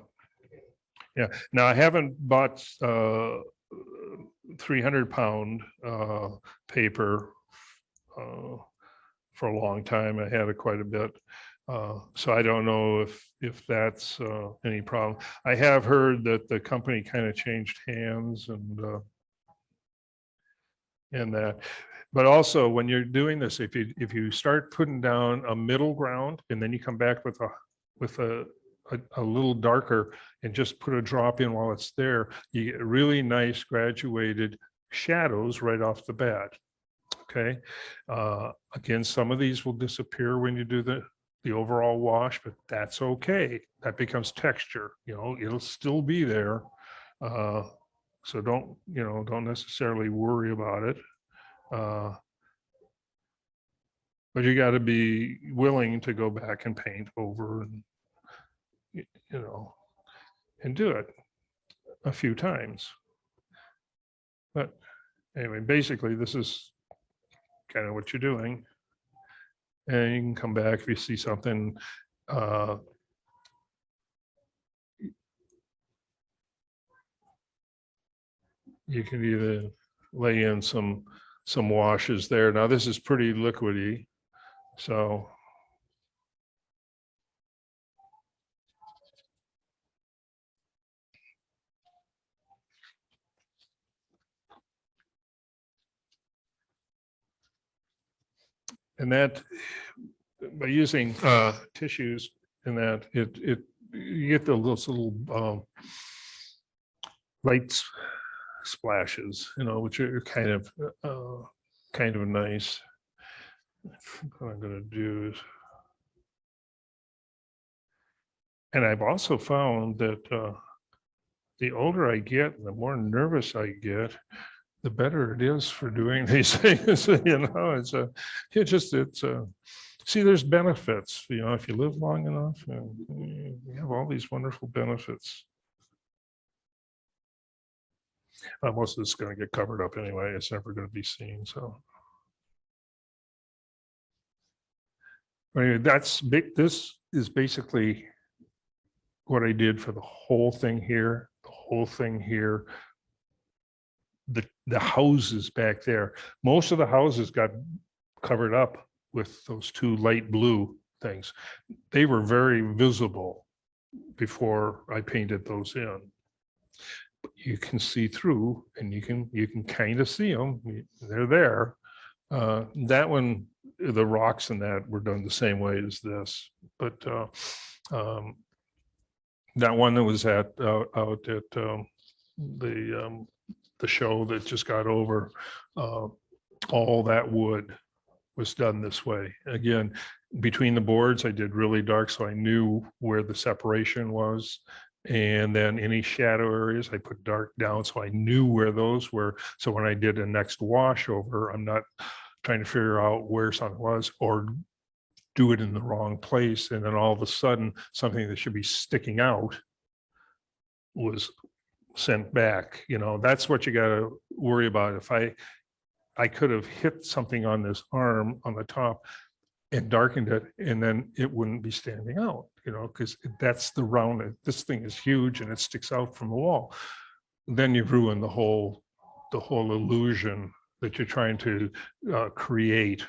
Yeah. Now I haven't bought 300-pound paper for a long time. I had it quite a bit. So I don't know if that's any problem. I have heard that the company kind of changed hands and that. But also when you're doing this, if you start putting down a middle ground and then you come back with a little darker and just put a drop in while it's there, you get really nice graduated shadows right off the bat. Okay. Again, some of these will disappear when you do the overall wash, but that's okay. That becomes texture, it'll still be there. So don't necessarily worry about it. But you got to be willing to go back and paint over and and do it a few times. But anyway, basically this is kind of what you're doing. And you can come back if you see something you can either lay in some washes there. Now this is pretty liquidy, so and that by using tissues in that it you get those little light splashes, which are kind of nice. What I'm going to do is, and I've also found that the older I get, the more nervous I get, the better it is for doing these things. See, there's benefits, if you live long enough, you have all these wonderful benefits. Most of it's going to get covered up anyway. It's never going to be seen. So anyway, that's big. This is basically what I did for the whole thing here, the houses back there. Most of the houses got covered up with those two light blue things. They were very visible before I painted those in. But you can see through, and you can kind of see them. They're there. That one, the rocks in that were done the same way as this, but that one that was out at the show that just got over, all that wood was done this way. Again, between the boards, I did really dark, so I knew where the separation was. And then any shadow areas, I put dark down, so I knew where those were. So when I did a next wash over, I'm not trying to figure out where something was or do it in the wrong place. And then all of a sudden, something that should be sticking out was sent back. That's what you got to worry about. If I could have hit something on this arm on the top and darkened it, and then it wouldn't be standing out, because that's the round. This thing is huge and it sticks out from the wall. Then you've ruined the whole illusion that you're trying to create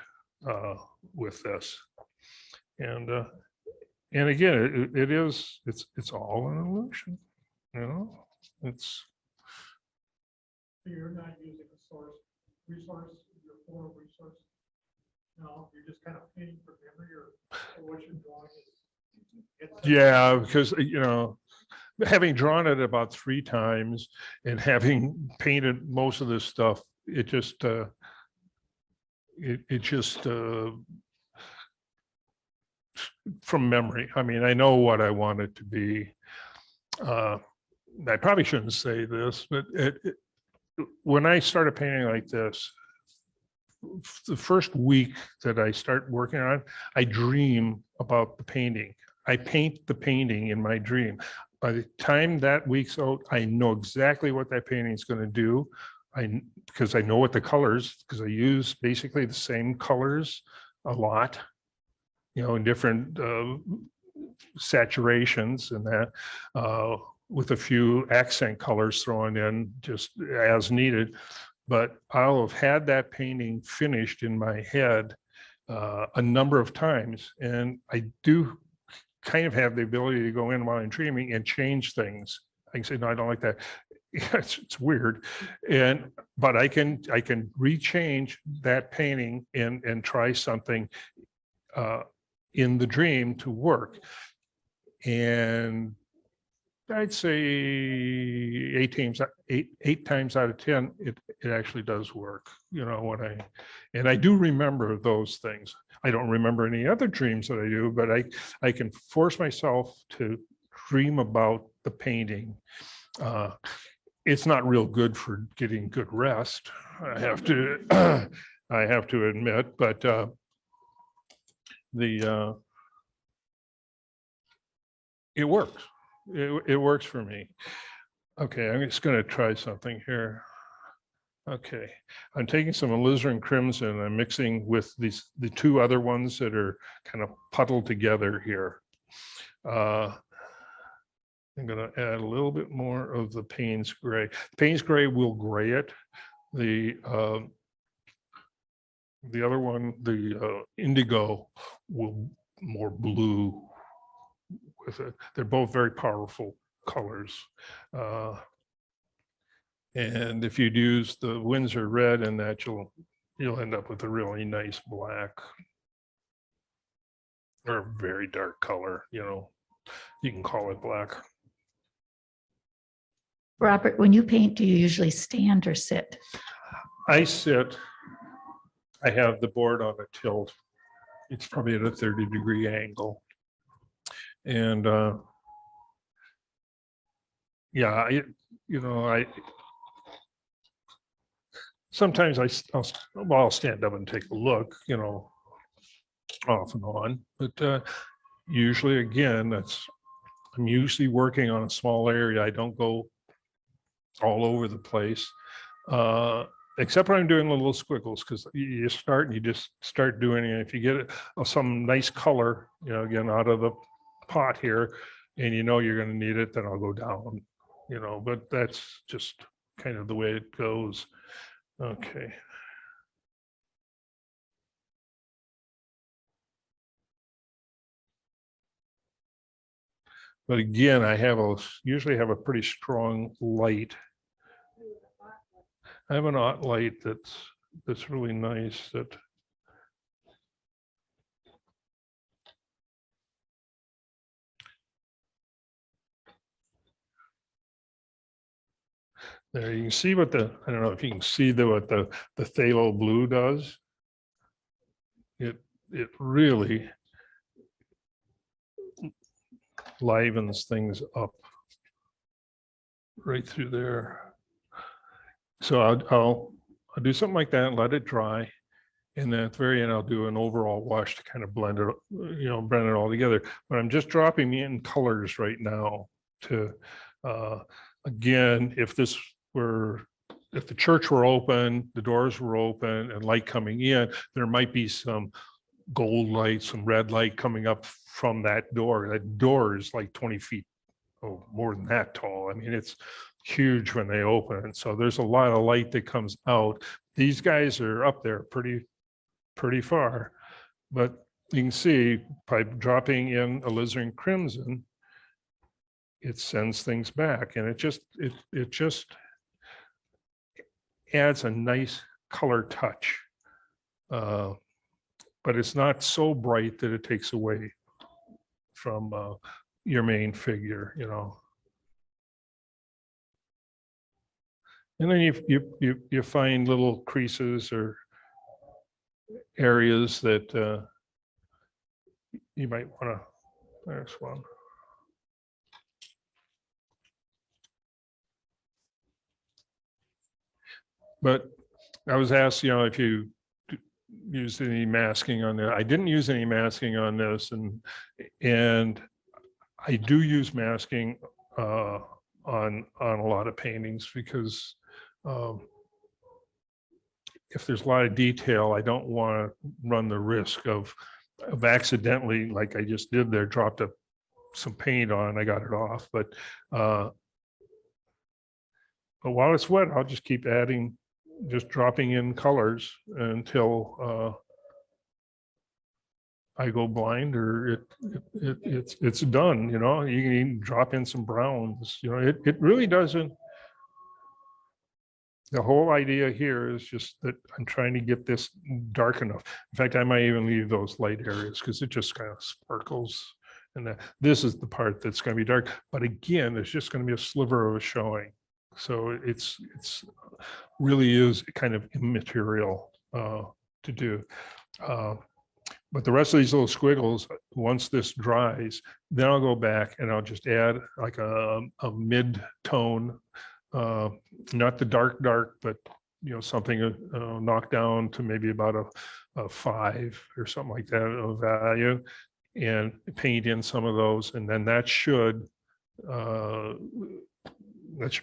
with this. And again, it's all an illusion. It's. You're not using a resource, your photo resource. No, you're just kind of painting from memory, or what you're drawing is. Yeah, because having drawn it about 3 times and having painted most of this stuff, it just from memory. I mean, I know what I want it to be. I probably shouldn't say this, but when I started painting like this, the first week that I start working on it, I dream about the painting. I paint the painting in my dream. by the time that week's out, I know exactly what that painting is going to do. Because I know what the colors, because I use basically the same colors a lot, in different saturations and that, with a few accent colors thrown in just as needed. But I'll have had that painting finished in my head a number of times, and I do kind of have the ability to go in while I'm dreaming and change things. I can say, no, I don't like that. It's weird, but I can rechange that painting and try something in the dream to work. And I'd say eight times out of 10, it actually does work. And I do remember those things. I don't remember any other dreams that I do, but I can force myself to dream about the painting. It's not real good for getting good rest, I have to admit, but it works. It works for me. Okay, I'm just going to try something here. Okay, I'm taking some alizarin crimson. I'm mixing with the two other ones that are kind of puddled together here. I'm going to add a little bit more of the Payne's gray. Payne's gray will gray it. The other one, the indigo, will more blue with it. They're both very powerful colors. And if you'd use the Windsor red in that, you'll end up with a really nice black or a very dark color. You can call it black. Robert, when you paint, do you usually stand or sit? I sit. I have the board on a tilt. It's probably at a 30-degree angle. And yeah, I sometimes I'll stand up and take a look, off and on. But usually, again, I'm usually working on a small area. I don't go all over the place, except when I'm doing little squiggles, because you start and you just start doing it. If you get some nice color, again, out of the pot here, and you're going to need it, then I'll go down, but that's just kind of the way it goes. Okay. But again, I usually have a pretty strong light. I have an hot light that's really nice. There you can see I don't know if you can see what the phthalo blue does. It really livens things up right through there. So I'll do something like that and let it dry. And then at the very end, I'll do an overall wash to kind of blend it all together. But I'm just dropping in colors right now to, again, if the church were open, the doors were open and light coming in, there might be some gold light, some red light coming up from that door. That door is like 20 feet, more than that tall. I mean, it's huge when they open. And so there's a lot of light that comes out. These guys are up there pretty far, but you can see by dropping in alizarin crimson, it sends things back, and it just adds a nice color touch. But it's not so bright that it takes away from your main figure, And then you find little creases or areas that you might want to. There's one. But I was asked, if you used any masking on that. I didn't use any masking on this, and I do use masking on a lot of paintings because if there's a lot of detail, I don't want to run the risk of accidentally, like I just did there, dropped some paint on, I got it off. But while it's wet, I'll just keep adding, just dropping in colors until I go blind or it's done. You know, you can even drop in some browns. You know, it really doesn't. The whole idea here is just that I'm trying to get this dark enough. In fact, I might even leave those light areas because it just kind of sparkles. And this is the part that's going to be dark. But again, there's just going to be a sliver of a showing. So it's really is kind of immaterial to do. But the rest of these little squiggles, once this dries, then I'll go back and I'll just add like a mid-tone, not the dark, but you know, something knocked down to maybe about a 5 or something like that of value, and paint in some of those, and then that should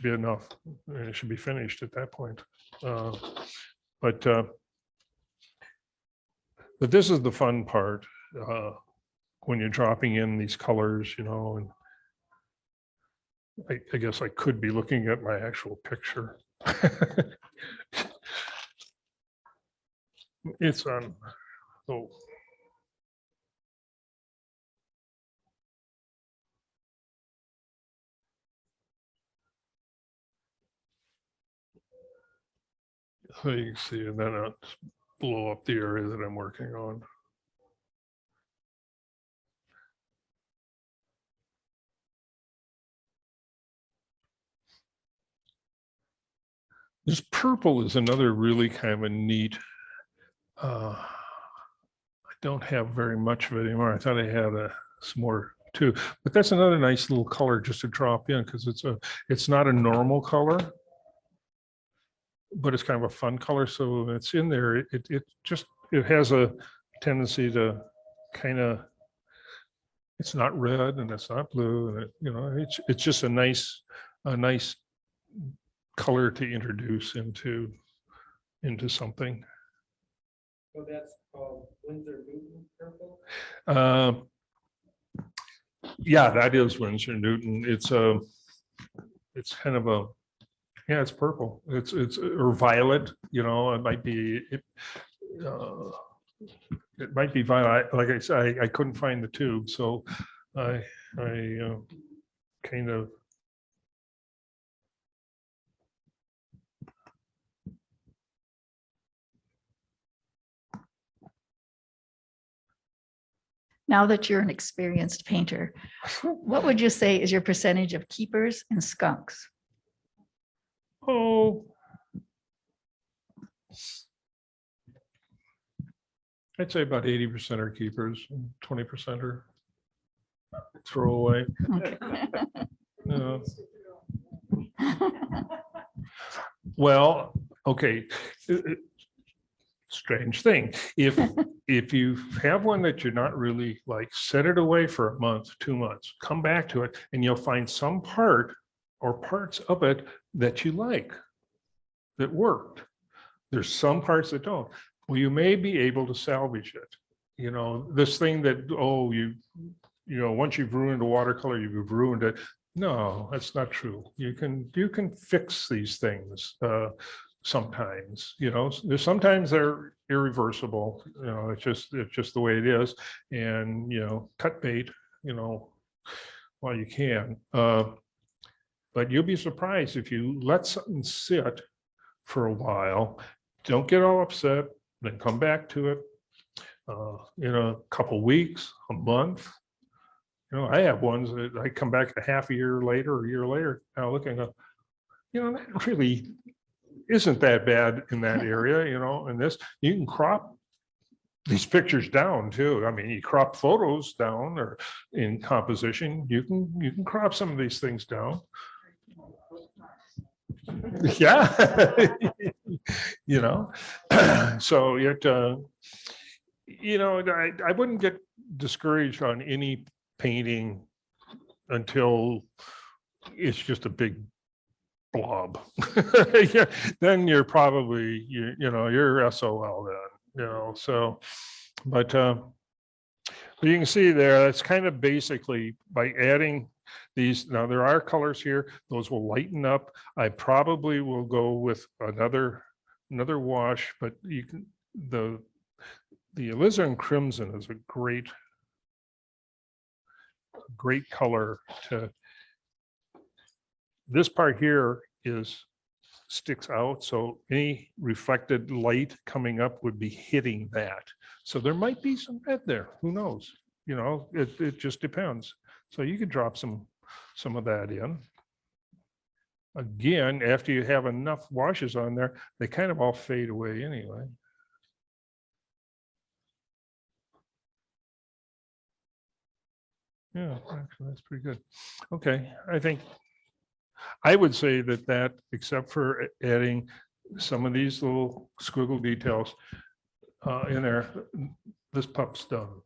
be enough, and it should be finished at that point. But this is the fun part when you're dropping in these colors, you know, and I guess I could be looking at my actual picture. It's on, oh. So you can see, and then I'll blow up the area that I'm working on. This purple is another really kind of a neat, I don't have very much of it anymore. I thought I had some more too, but that's another nice little color just to drop in because it's not a normal color, but it's kind of a fun color. So it's in there. It has a tendency to kind of, it's not red and it's not blue, and you know, it's just a nice color to introduce into something. So that's called Winsor Newton purple? Yeah, that is Winsor Newton. It's kind of a, yeah, it's purple. It's or violet, you know, it might be violet. Like I said, I couldn't find the tube, so I kind of. Now that you're an experienced painter, what would you say is your percentage of keepers and skunks? Oh, I'd say about 80% are keepers and 20% are throwaway. Okay. Well, okay. Strange thing. If you have one that you're not really like, set it away for a month, 2 months, come back to it, and you'll find some part or parts of it that you like, that worked. There's some parts that don't. Well, you may be able to salvage it. You know, this thing that, oh, you know, once you've ruined a watercolor, you've ruined it. No, that's not true. You can fix these things sometimes, you know. Sometimes they're irreversible, you know, it's just the way it is. And, you know, cut bait, you know, while you can. But you'll be surprised if you let something sit for a while, don't get all upset, then come back to it in a couple weeks, a month. You know, I have ones that I come back a half a year later or a year later, now look and go, you know, that really isn't that bad in that area, you know. And this, you can crop these pictures down too. I mean, you crop photos down, or in composition, you can crop some of these things down. Yeah. You know, so it, you know, I wouldn't get discouraged on any painting until it's just a big blob. Yeah, then you're probably, you're SOL then, so, but you can see there, that's kind of basically by adding these. Now there are colors here, those will lighten up. I probably will go with another wash, but you can, the alizarin crimson is a great color to, this part here sticks out, so any reflected light coming up would be hitting that. So there might be some red there, who knows? It just depends. So you could drop some of that in. Again, after you have enough washes on there, they kind of all fade away anyway. Yeah, actually, that's pretty good. Okay, I would say that except for adding some of these little squiggle details in there, this pup's done.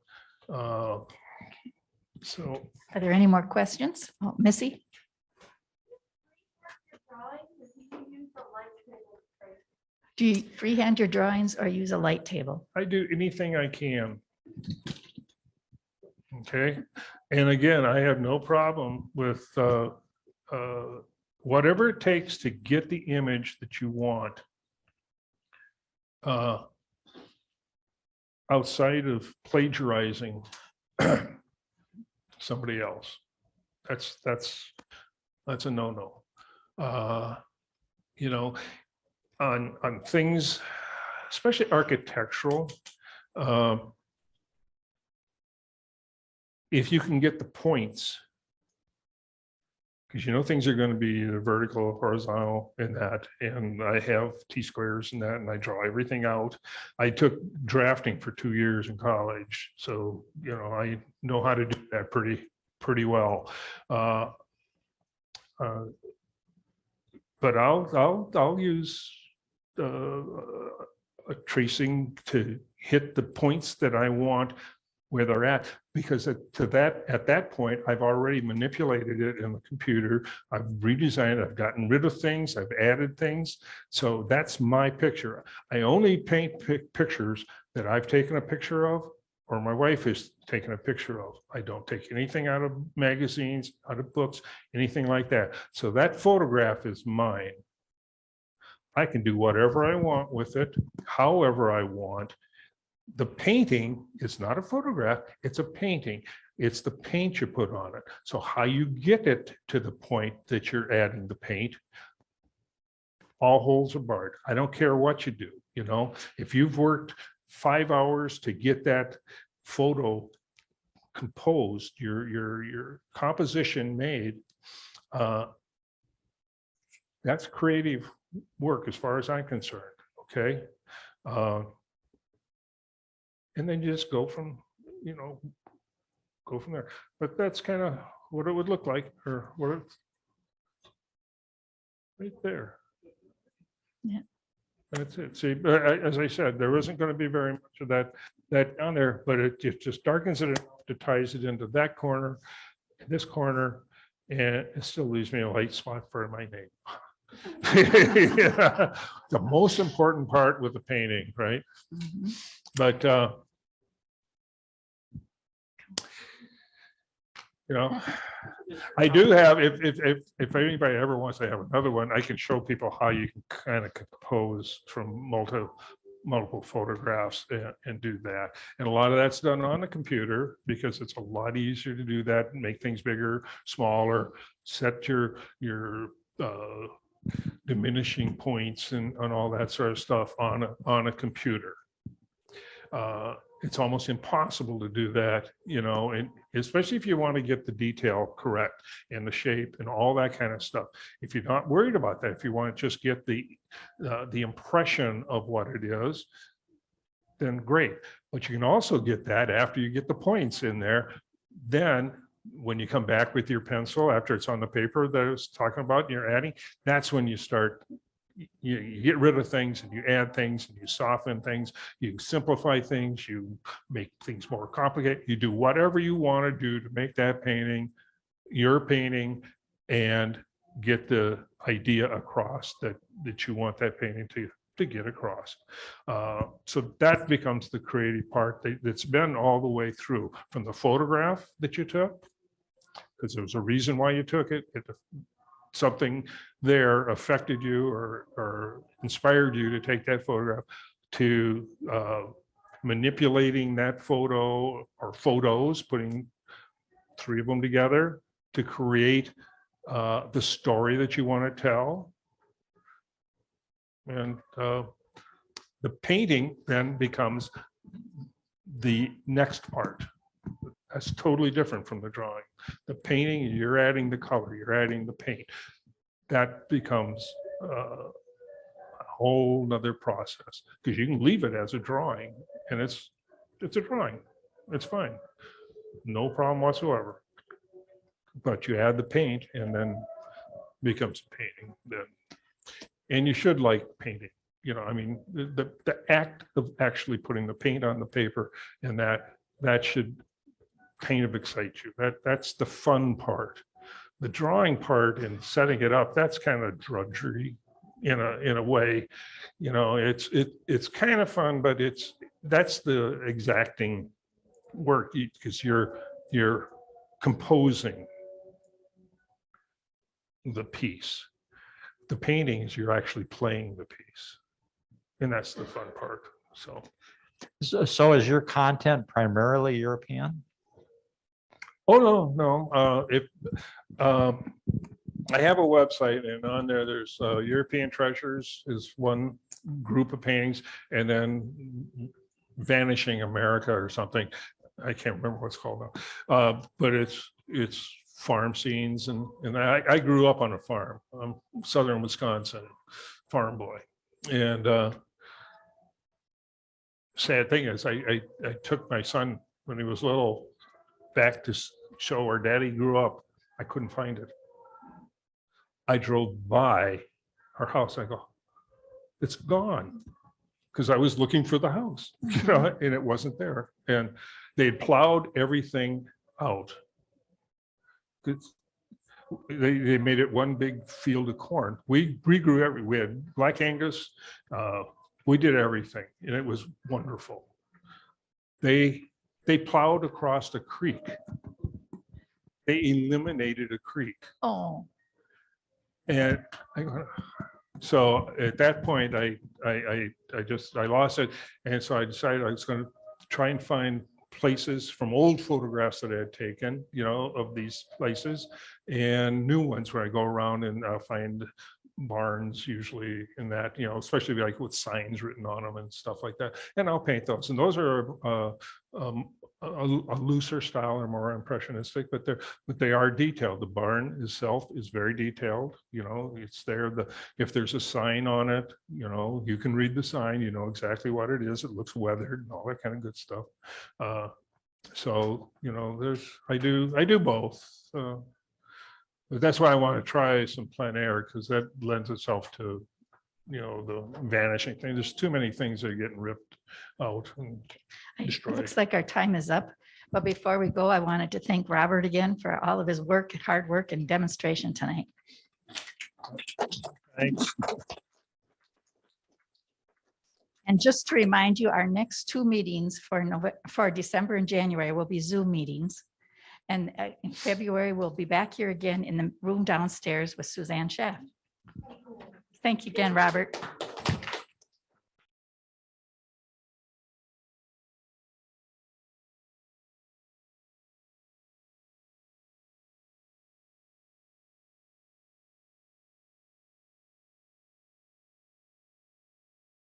So Are there any more questions? Oh, Missy? Do you freehand your drawings or use a light table? I do anything I can. Okay, and again, I have no problem with whatever it takes to get the image that you want. Outside of plagiarizing somebody else, that's a no-no. On things, especially architectural, if you can get the points, because things are going to be either vertical, horizontal, and I have T-squares and that, and I draw everything out. I took drafting for 2 years in college, so I know how to do that pretty well. But I'll use a tracing to hit the points that I want where they're at, because at that point, I've already manipulated it in the computer. I've redesigned it, I've gotten rid of things, I've added things. So that's my picture. I only paint pictures that I've taken a picture of, or my wife has taken a picture of. I don't take anything out of magazines, out of books, anything like that. So that photograph is mine. I can do whatever I want with it, however I want. The painting is not a photograph, it's a painting. It's the paint you put on it. So how you get it to the point that you're adding the paint, all holes are barred. I don't care what you do. If you've worked 5 hours to get that photo composed, your composition made, that's creative work as far as I'm concerned. Okay. And then you just go from there. But that's kind of what it would look like, or what it's right there. Yeah. That's it. See, as I said, there isn't going to be very much of that down there, but it just darkens it enough to ties it into that corner, this corner, and it still leaves me a light spot for my name. Yeah. The most important part with the painting, right? Mhm. But I do have, if anybody ever wants to have another one, I can show people how you can kind of compose from multiple photographs and do that. And a lot of that's done on the computer because it's a lot easier to do that and make things bigger, smaller, set your diminishing points and all that sort of stuff on a computer. It's almost impossible to do that, and especially if you want to get the detail correct and the shape and all that kind of stuff. If you're not worried about that, if you want to just get the impression of what it is, then great. But you can also get that after you get the points in there. Then when you come back with your pencil, after it's on the paper that I was talking about, and you're adding, that's when you start. You get rid of things and you add things and you soften things, you simplify things, you make things more complicated, you do whatever you want to do to make that painting your painting and get the idea across that you want that painting to get across. So that becomes the creative part that's been all the way through, from the photograph that you took, because there was a reason why you took it. Something there affected you or inspired you to take that photograph, to manipulating that photo or photos, putting 3 of them together to create the story that you want to tell. And the painting then becomes the next part. That's totally different from the drawing. The painting, you're adding the color, you're adding the paint. That becomes a whole nother process, because you can leave it as a drawing and it's a drawing. It's fine. No problem whatsoever. But you add the paint and then becomes a painting then. And you should like painting. You know, I mean, the act of actually putting the paint on the paper, and that should kind of excite you. That's the fun part. The drawing part and setting it up, that's kind of drudgery in a way. You know, it's kind of fun, but that's the exacting work, because you're composing the piece. The paintings, you're actually playing the piece, and that's the fun part. So is your content primarily European? Oh, no. I have a website, and on there's European Treasures is one group of paintings, and then Vanishing America or something. I can't remember what it's called now. But it's farm scenes, and I grew up on a farm. I'm southern Wisconsin farm boy, and sad thing is I took my son when he was little back to show where Daddy grew up. I couldn't find it. I drove by our house. I go, it's gone, because I was looking for the house, you know, and it wasn't there. And they plowed everything out. They made it one big field of corn. We grew we had Black Angus. We did everything, and it was wonderful. They plowed across a creek. They eliminated a creek. Oh, And so at that point, I lost it. And so I decided I was going to try and find places from old photographs that I had taken, you know, of these places, and new ones where I go around and find barns usually in that, you know, especially like with signs written on them and stuff like that. And I'll paint those. And those are a looser style or more impressionistic, but they are detailed. The barn itself is very detailed. You know, it's there. If there's a sign on it, you know, you can read the sign. You know exactly what it is. It looks weathered and all that kind of good stuff. So you know, I do both. But that's why I want to try some plein air, because that lends itself to, you know, the vanishing thing. There's too many things that are getting ripped out and it destroyed. looks like our time is up. But before we go, I wanted to thank Robert again for all of his work, hard work, and demonstration tonight. Thanks. And just to remind you, our next 2 meetings for December and January will be Zoom meetings. And in February, we'll be back here again in the room downstairs with Suzanne Schaff. Thank you again, Robert.